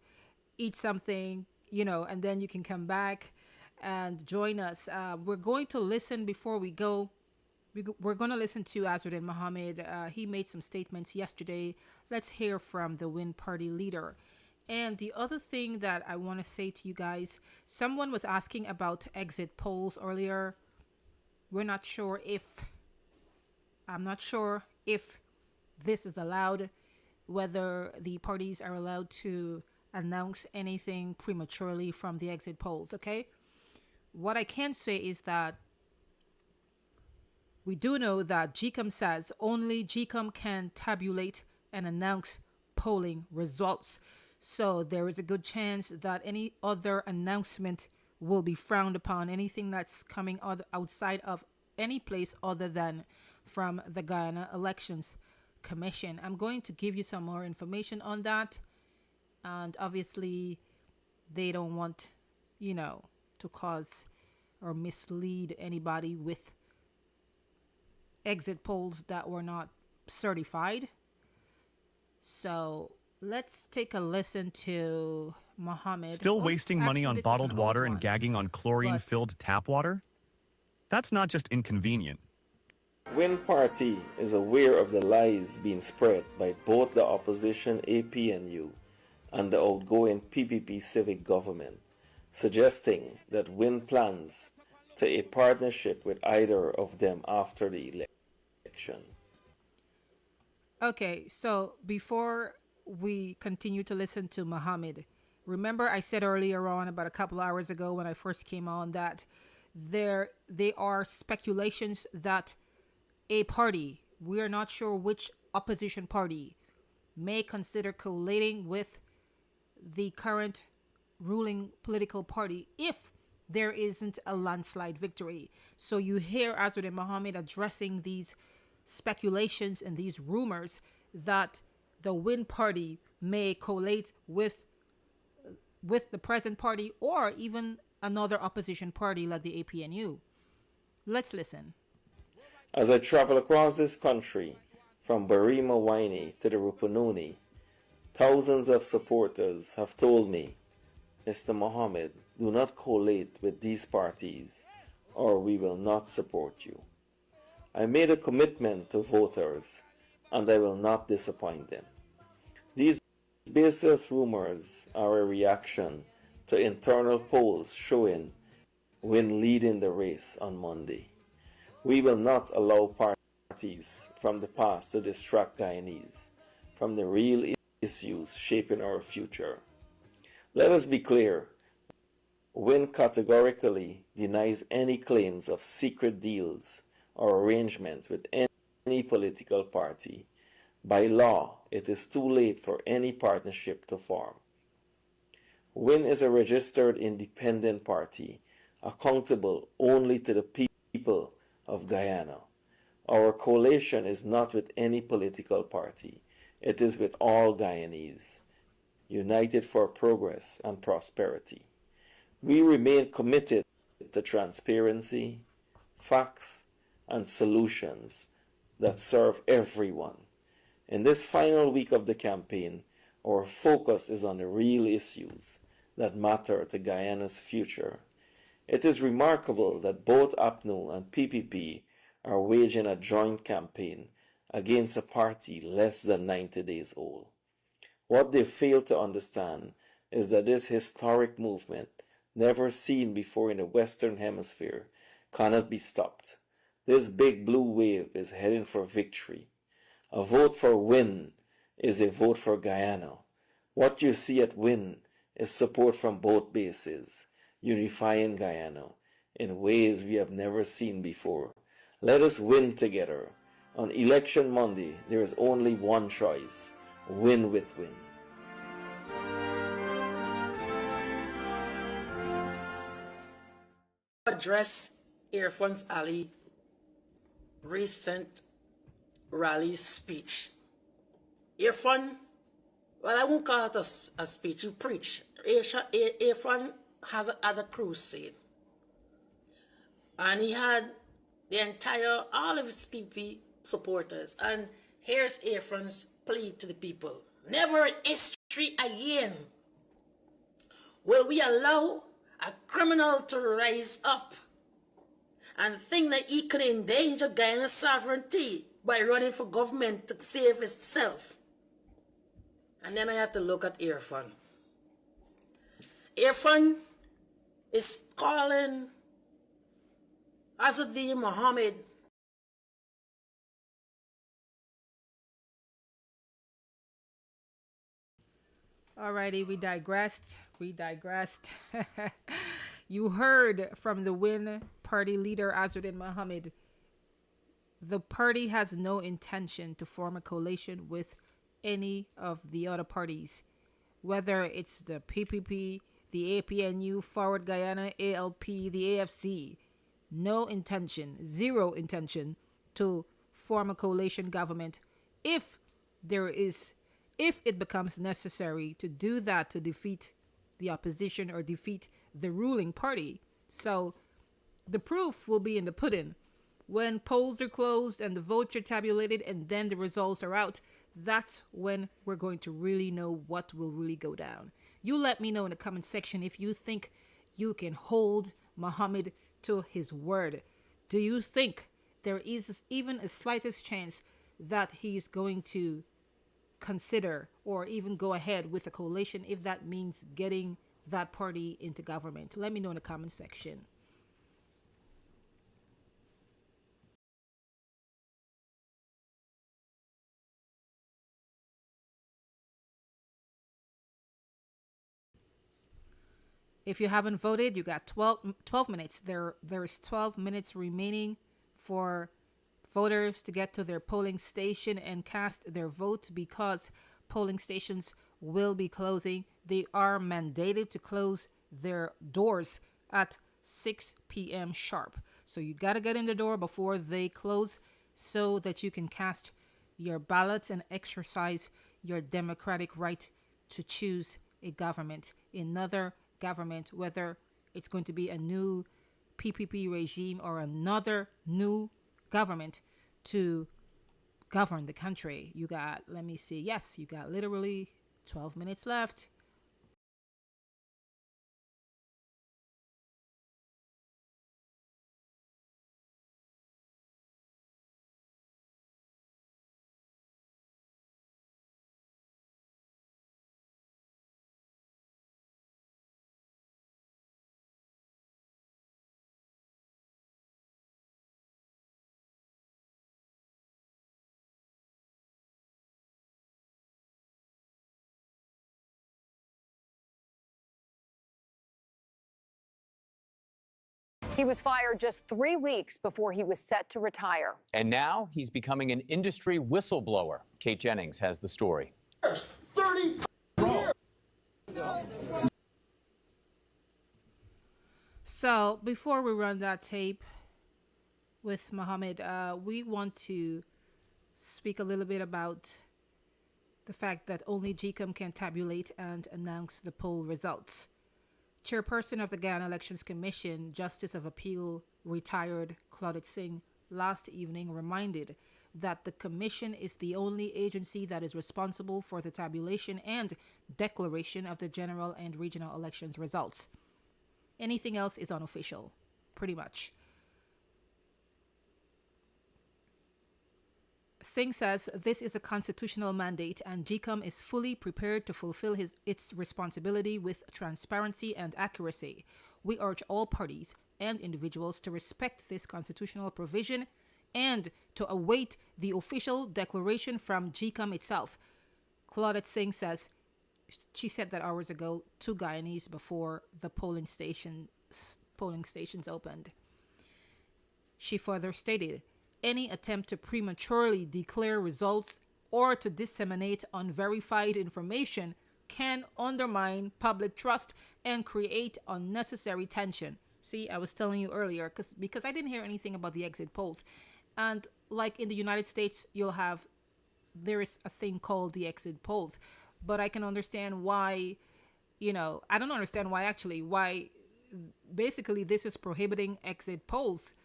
eat something, and then you can come back and join us. We're going to listen before we go. We're going to listen to Azruddin Mohammed. He made some statements yesterday. Let's hear from the Win Party leader. And the other thing that I want to say to you guys, someone was asking about exit polls earlier. I'm not sure if this is allowed, whether the parties are allowed to announce anything prematurely from the exit polls, okay? What I can say is that we do know that GCOM says only GCOM can tabulate and announce polling results. So there is a good chance that any other announcement will be frowned upon, anything that's coming outside of any place other than from the Guyana Elections Commission. I'm going to give you some more information on that. And obviously, they don't want, to cause or mislead anybody with exit polls that were not certified. So let's take a listen to Mohammed. Still wasting money on bottled water and gagging on chlorine-filled tap water? That's not just inconvenient. Win Party is aware of the lies being spread by both the opposition APNU and the outgoing PPP civic government, suggesting that Win plans to a partnership with either of them after the election. Okay, so before we continue to listen to Mohammed, remember I said earlier on, about a couple hours ago when I first came on, that there are speculations that a party we are not sure which opposition party may consider collating with the current ruling political party if there isn't a landslide victory. So you hear Azudin Mohammed addressing these speculations and these rumors that the Win party may collate with the present party or even another opposition party like the APNU. Let's listen. As I travel across this country, from Barima Waini to the Rupununi, thousands of supporters have told me, Mr. Mohammed, do not collate with these parties or we will not support you. I made a commitment to voters and I will not disappoint them. These baseless rumors are a reaction to internal polls showing Win leading the race on Monday. We will not allow parties from the past to distract Guyanese from the real issues shaping our future. Let us be clear. Win categorically denies any claims of secret deals or arrangements with any political party. By law, it is too late for any partnership to form. Win is a registered independent party, accountable only to the people of Guyana. Our coalition is not with any political party. It is with all Guyanese, united for progress and prosperity. We remain committed to transparency, facts, and solutions that serve everyone. In this final week of the campaign, our focus is on the real issues that matter to Guyana's future. It is remarkable that both APNU and PPP are waging a joint campaign against a party less than 90 days old. What they fail to understand is that this historic movement, never seen before in the Western Hemisphere, cannot be stopped. This big blue wave is heading for victory. A vote for Win is a vote for Guyana. What you see at Win is support from both bases, unifying Guyana in ways we have never seen before. Let us win together. On election Monday, there is only one choice: win with Win. Address Irfan's Ali recent rally speech. Irfan, well, I won't call it a speech, you preach. Irfan had a crusade. And he had all of his PP supporters. And here's Irfan's plea to the people. Never in history again will we allow a criminal to rise up and think that he could endanger Guyana's sovereignty by running for government to save itself. And then I had to look at Irfan. Irfan is calling Azudin Mohammed Alrighty, we digressed. You heard from the Win party leader Azudin Mohammed. The party has no intention to form a coalition with any of the other parties, whether it's the PPP, the APNU, Forward Guyana, ALP, the AFC. No intention, zero intention to form a coalition government if it becomes necessary to do that to defeat the opposition or defeat the ruling party. So the proof will be in the pudding. When polls are closed and the votes are tabulated and then the results are out, that's when we're going to really know what will really go down. You let me know in the comment section if you think you can hold Mohammed to his word. Do you think there is even a slightest chance that he's going to consider or even go ahead with a coalition if that means getting that party into government? Let me know in the comment section. If you haven't voted, you got 12 minutes. There's 12 minutes remaining for voters to get to their polling station and cast their vote because polling stations will be closing. They are mandated to close their doors at 6 p.m. sharp. So you got to get in the door before they close so that you can cast your ballots and exercise your democratic right to choose a government, another government, whether it's going to be a new PPP regime or another new government to govern the country. You got, let me see, yes, you got literally 12 minutes left. He was fired just 3 weeks before he was set to retire. And now he's becoming an industry whistleblower. Kate Jennings has the story. 30 So before we run that tape with Mohammed, we want to speak a little bit about the fact that only GCOM can tabulate and announce the poll results. Chairperson of the Guyana Elections Commission, Justice of Appeal, retired Claudette Singh, last evening reminded that the Commission is the only agency that is responsible for the tabulation and declaration of the general and regional elections results. Anything else is unofficial, pretty much. Singh says this is a constitutional mandate and GCOM is fully prepared to fulfill its responsibility with transparency and accuracy. We urge all parties and individuals to respect this constitutional provision and to await the official declaration from GCOM itself. Claudette Singh says she said that hours ago to Guyanese before the polling stations opened. She further stated, any attempt to prematurely declare results or to disseminate unverified information can undermine public trust and create unnecessary tension. See, I was telling you earlier, because I didn't hear anything about the exit polls. And like in the United States, there is a thing called the exit polls. But I can understand why, I don't understand why basically this is prohibiting exit polls.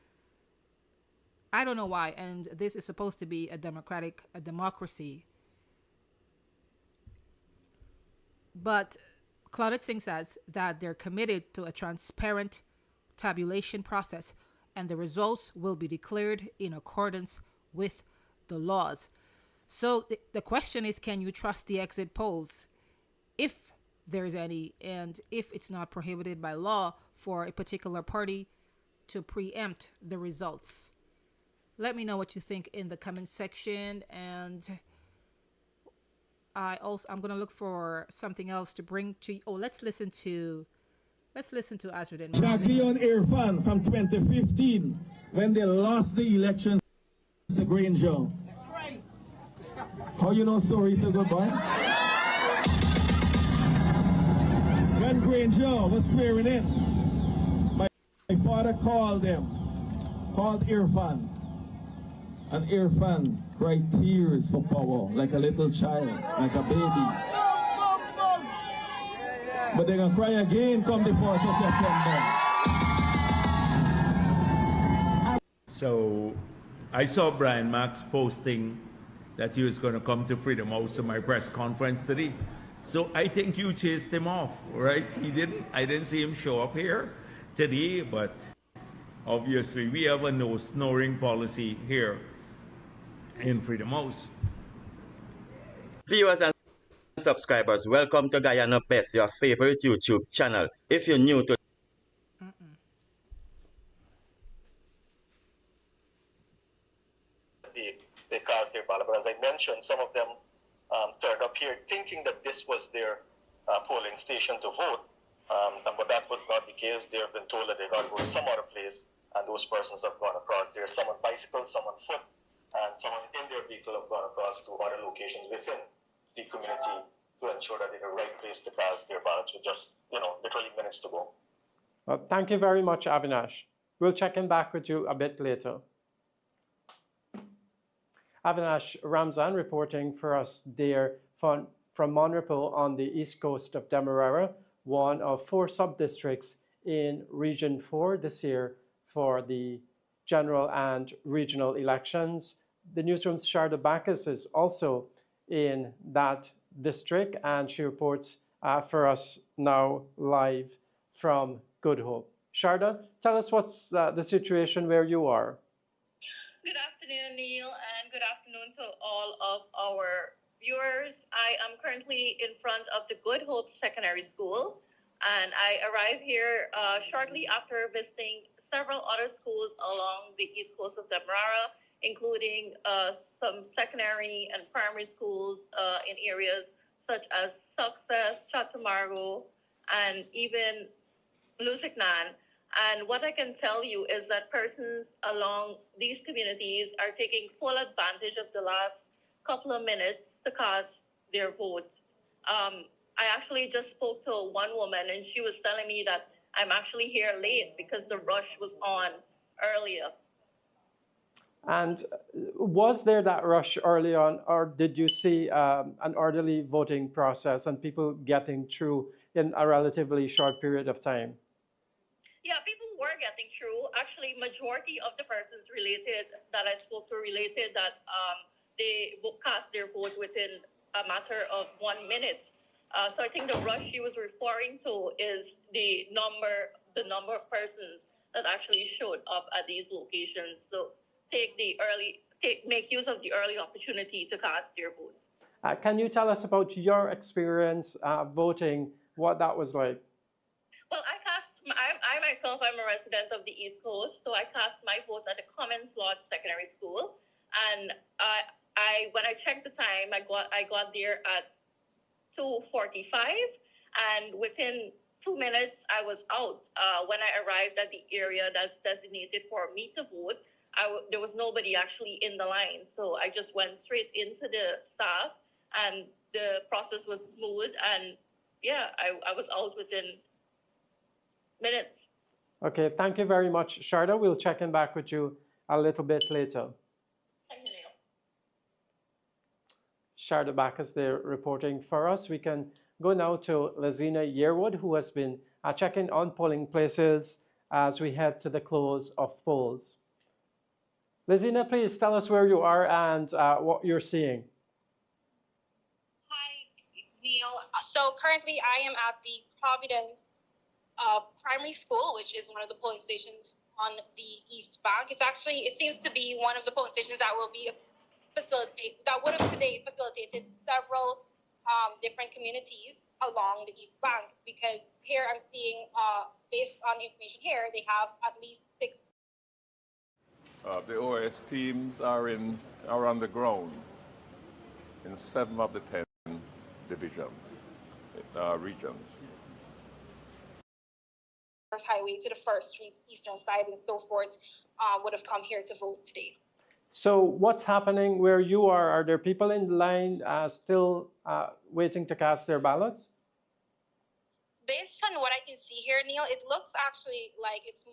I don't know why, and this is supposed to be a democracy. But Claudette Singh says that they're committed to a transparent tabulation process, and the results will be declared in accordance with the laws. So the question is, can you trust the exit polls, if there's any, and if it's not prohibited by law for a particular party to preempt the results? Let me know what you think in the comment section, and I'm gonna look for something else to bring to you. Oh, let's listen to Azruddin. Jagdeo and Irfan from 2015 when they lost the elections to Granger. How you know story so good, boy? When Granger was swearing in, my father called Irfan. And Irfan cried tears for power, like a little child, like a baby. But they're going to cry again come the 4th of September. So I saw Brian Max posting that he was going to come to Freedom House to my press conference today. So I think you chased him off, right? I didn't see him show up here today, but obviously we have a no snoring policy here in Freedom House. Viewers and subscribers, welcome to Guyana Best, your favorite YouTube channel. If you're new to they cast their ballot, but as I mentioned, some of them turned up here thinking that this was their polling station to vote, but that was not the case. They have been told that they got to go to some other place, and those persons have gone across there, some on bicycles, some on foot, and someone in their vehicle have gone across to other locations within the community to ensure that they're in the right place to cast their ballots with just, literally minutes to go. Well, thank you very much, Avinash. We'll check in back with you a bit later. Avinash Ramzan reporting for us there from Monrepo on the east coast of Demerara, one of 4 sub-districts in Region 4 this year for the general and regional elections. The newsroom's Sharda Bacchus is also in that district, and she reports for us now live from Good Hope. Sharda, tell us what's the situation where you are. Good afternoon, Neil, and good afternoon to all of our viewers. I am currently in front of the Good Hope Secondary School, and I arrived here shortly after visiting several other schools along the east coast of Demerara, including some secondary and primary schools in areas such as Success, Chatamargo, and even Lusignan. And what I can tell you is that persons along these communities are taking full advantage of the last couple of minutes to cast their vote. I actually just spoke to one woman, and she was telling me that I'm actually here late because the rush was on earlier. And was there that rush early on, or did you see an orderly voting process and people getting through in a relatively short period of time? Yeah, people were getting through. Actually, majority of the persons that I spoke to related that they cast their vote within a matter of 1 minute. So I think the rush she was referring to is the number of persons that actually showed up at these locations. So make use of the early opportunity to cast their vote. Can you tell us about your experience voting, what that was like? Well, I myself, I'm a resident of the East Coast, so I cast my vote at the Commons Lodge Secondary School. And when I checked the time, I got there at 2:45, and within 2 minutes, I was out. When I arrived at the area that's designated for me to vote, there was nobody actually in the line. So I just went straight into the staff, and the process was smooth. And yeah, I was out within minutes. Okay, thank you very much, Sharda. We'll check in back with you a little bit later. Thank you, Neil. Sharda Bacchus there reporting for us. We can go now to Lazina Yearwood, who has been checking on polling places as we head to the close of polls. Lazina, please tell us where you are and what you're seeing. Hi, Neil. So currently I am at the Providence Primary School, which is one of the polling stations on the East Bank. It seems to be one of the polling stations that would have today facilitated several different communities along the East Bank, because here I'm seeing, based on information here, they have at least 6. The OS teams are on the ground in 7 of the 10 regions. Highway to the First Street, Eastern Side, and so forth would have come here to vote today. So what's happening where you are? Are there people in line still waiting to cast their ballots? Based on what I can see here, Neil, it looks actually like it's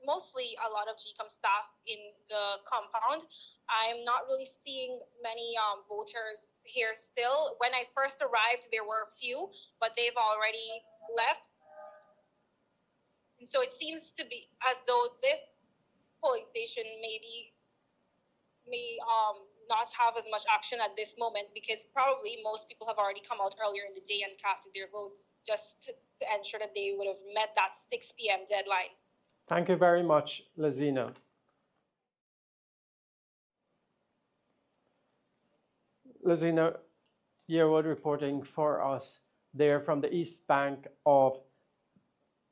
mostly a lot of GCOM staff in the compound. I'm not really seeing many voters here still. When I first arrived, there were a few, but they've already left. And so it seems to be as though this polling station may not have as much action at this moment, because probably most people have already come out earlier in the day and casted their votes just to ensure that they would have met that 6 p.m. deadline. Thank you very much, Lazina. Lazina Yearwood reporting for us there from the East Bank of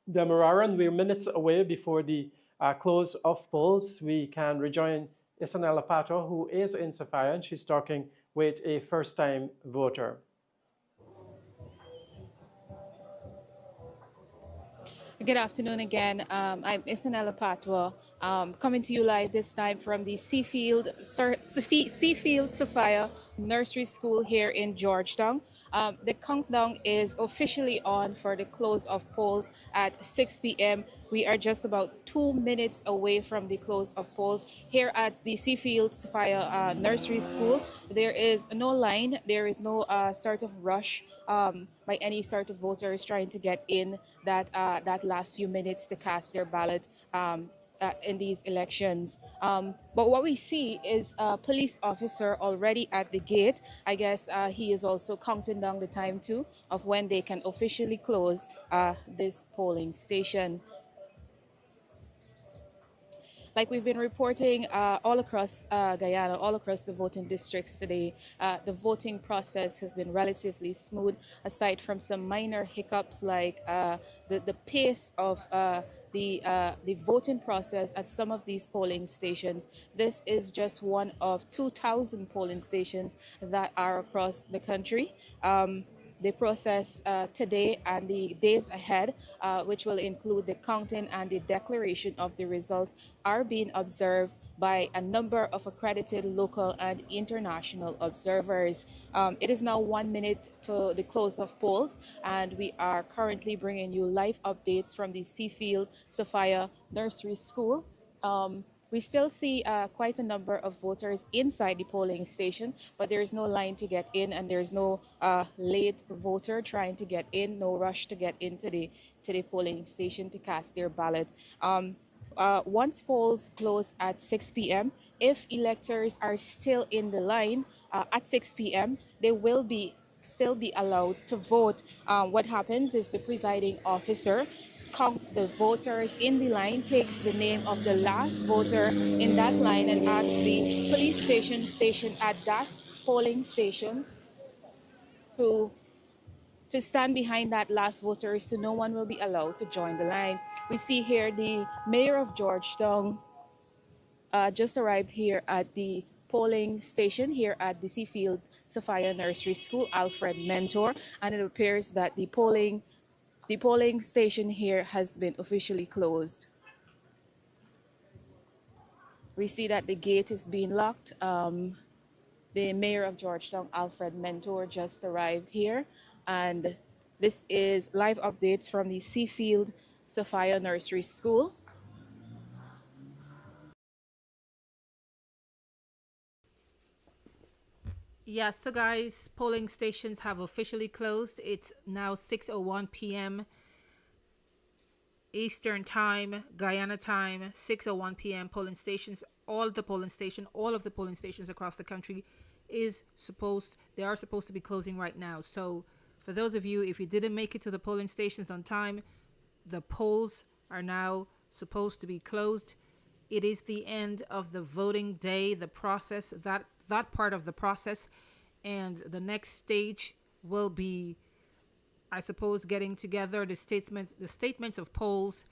Demerara, and we're minutes away before the close of polls. We can rejoin Isanella Pato, who is in Sophia, and she's talking with a first-time voter. Good afternoon again. I'm Isanella Patwa Coming to you live this time from the Seafield Sophia Nursery School here in Georgetown. The countdown is officially on for the close of polls at 6 p.m. We are just about 2 minutes away from the close of polls here at the Seafield Sophia Nursery School. There is no line, there is no sort of rush by any sort of voters trying to get in that last few minutes to cast their ballot. In these elections. But what we see is a police officer already at the gate. I guess he is also counting down the time too of when they can officially close this polling station. Like we've been reporting all across Guyana, all across the voting districts today, the voting process has been relatively smooth, aside from some minor hiccups like the pace of the voting process at some of these polling stations. This is just one of 2,000 polling stations that are across the country. The process today and the days ahead, which will include the counting and the declaration of the results, are being observed by a number of accredited local and international observers. It is now 1 minute to the close of polls, and we are currently bringing you live updates from the Seafield Sophia Nursery School. We still see quite a number of voters inside the polling station, but there is no line to get in, and there's no late voter trying to get in, no rush to get into the polling station to cast their ballot. Once polls close at 6 p.m., if electors are still in the line at 6 p.m., they will still be allowed to vote. What happens is the presiding officer counts the voters in the line, takes the name of the last voter in that line, and asks the police station at that polling station to stand behind that last voter, so no one will be allowed to join the line. We see here the mayor of Georgetown just arrived here at the polling station here at the Seafield Sophia Nursery School, Alfred Mentor, and it appears that the polling station here has been officially closed. We see that the gate is being locked. The mayor of Georgetown, Alfred Mentor, just arrived here, and this is live updates from the Seafield Sophia Nursery School. Yeah, so guys, polling stations have officially closed. It's now 6:01 p.m. Eastern time, Guyana time, 6:01 p.m. Polling stations, all of the polling stations across the country they are supposed to be closing right now. So for those of you, if you didn't make it to the polling stations on time, the polls are now supposed to be closed. It is the end of the voting day, the process, that part of the process, and the next stage will be, I suppose, getting together the statements of polls.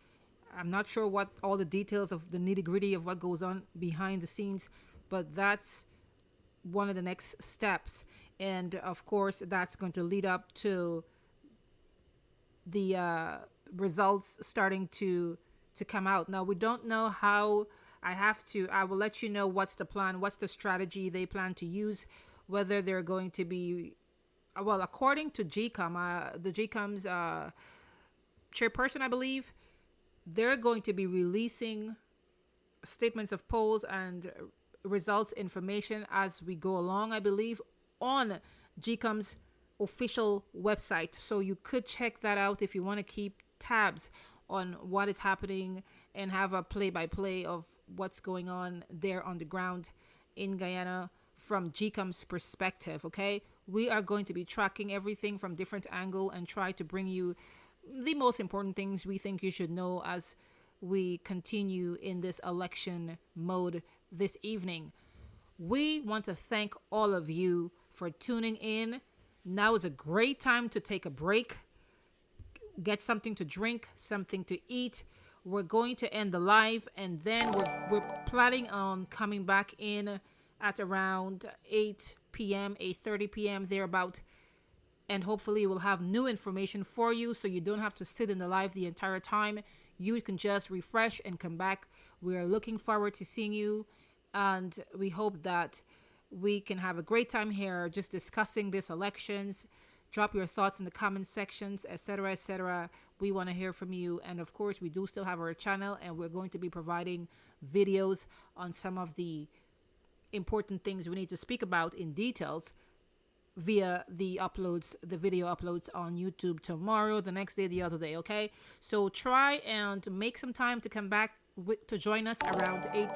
I'm not sure what all the details of the nitty-gritty of what goes on behind the scenes, but that's one of the next steps. And of course, that's going to lead up to the results starting to come out. Now, we don't know how. I will let you know what's the plan, what's the strategy they plan to use, whether they're going to be, well, according to GCOM, the GCOM's chairperson, I believe, they're going to be releasing statements of polls and results information as we go along, I believe, on GCOM's official website. So you could check that out if you want to keep tabs on what is happening and have a play-by-play of what's going on there on the ground in Guyana from GCOM's perspective, okay? We are going to be tracking everything from different angle and try to bring you the most important things we think you should know as we continue in this election mode this evening. We want to thank all of you for tuning in. Now is a great time to take a break, get something to drink, something to eat. We're going to end the live, and then we're planning on coming back in at around 8 p.m., 8:30 p.m., thereabout. And hopefully we'll have new information for you so you don't have to sit in the live the entire time. You can just refresh and come back We are looking forward to seeing you, and we hope that we can have a great time here just discussing these elections. Drop your thoughts in the comment sections, etc., etc. We want to hear from you. And of course, we do still have our channel, and we're going to be providing videos on some of the important things we need to speak about in details via the uploads, the video uploads on YouTube tomorrow, the next day, the other day. Okay, so try and make some time to come back to join us around 8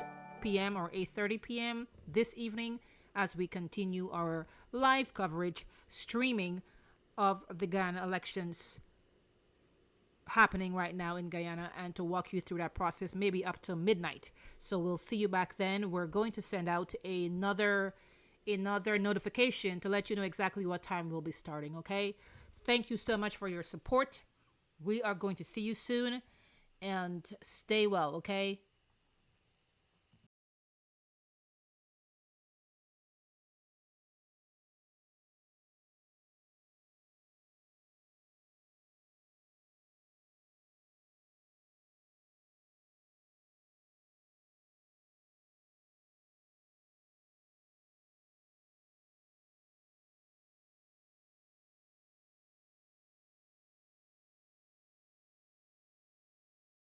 p.m. or 8:30 p.m. this evening as we continue our live coverage streaming of the Guyana elections happening right now in Guyana, and to walk you through that process maybe up to midnight. So we'll see you back then. We're going to send out another notification to let you know exactly what time we'll be starting. Okay, thank you so much for your support. We are going to see you soon, and stay well. Okay.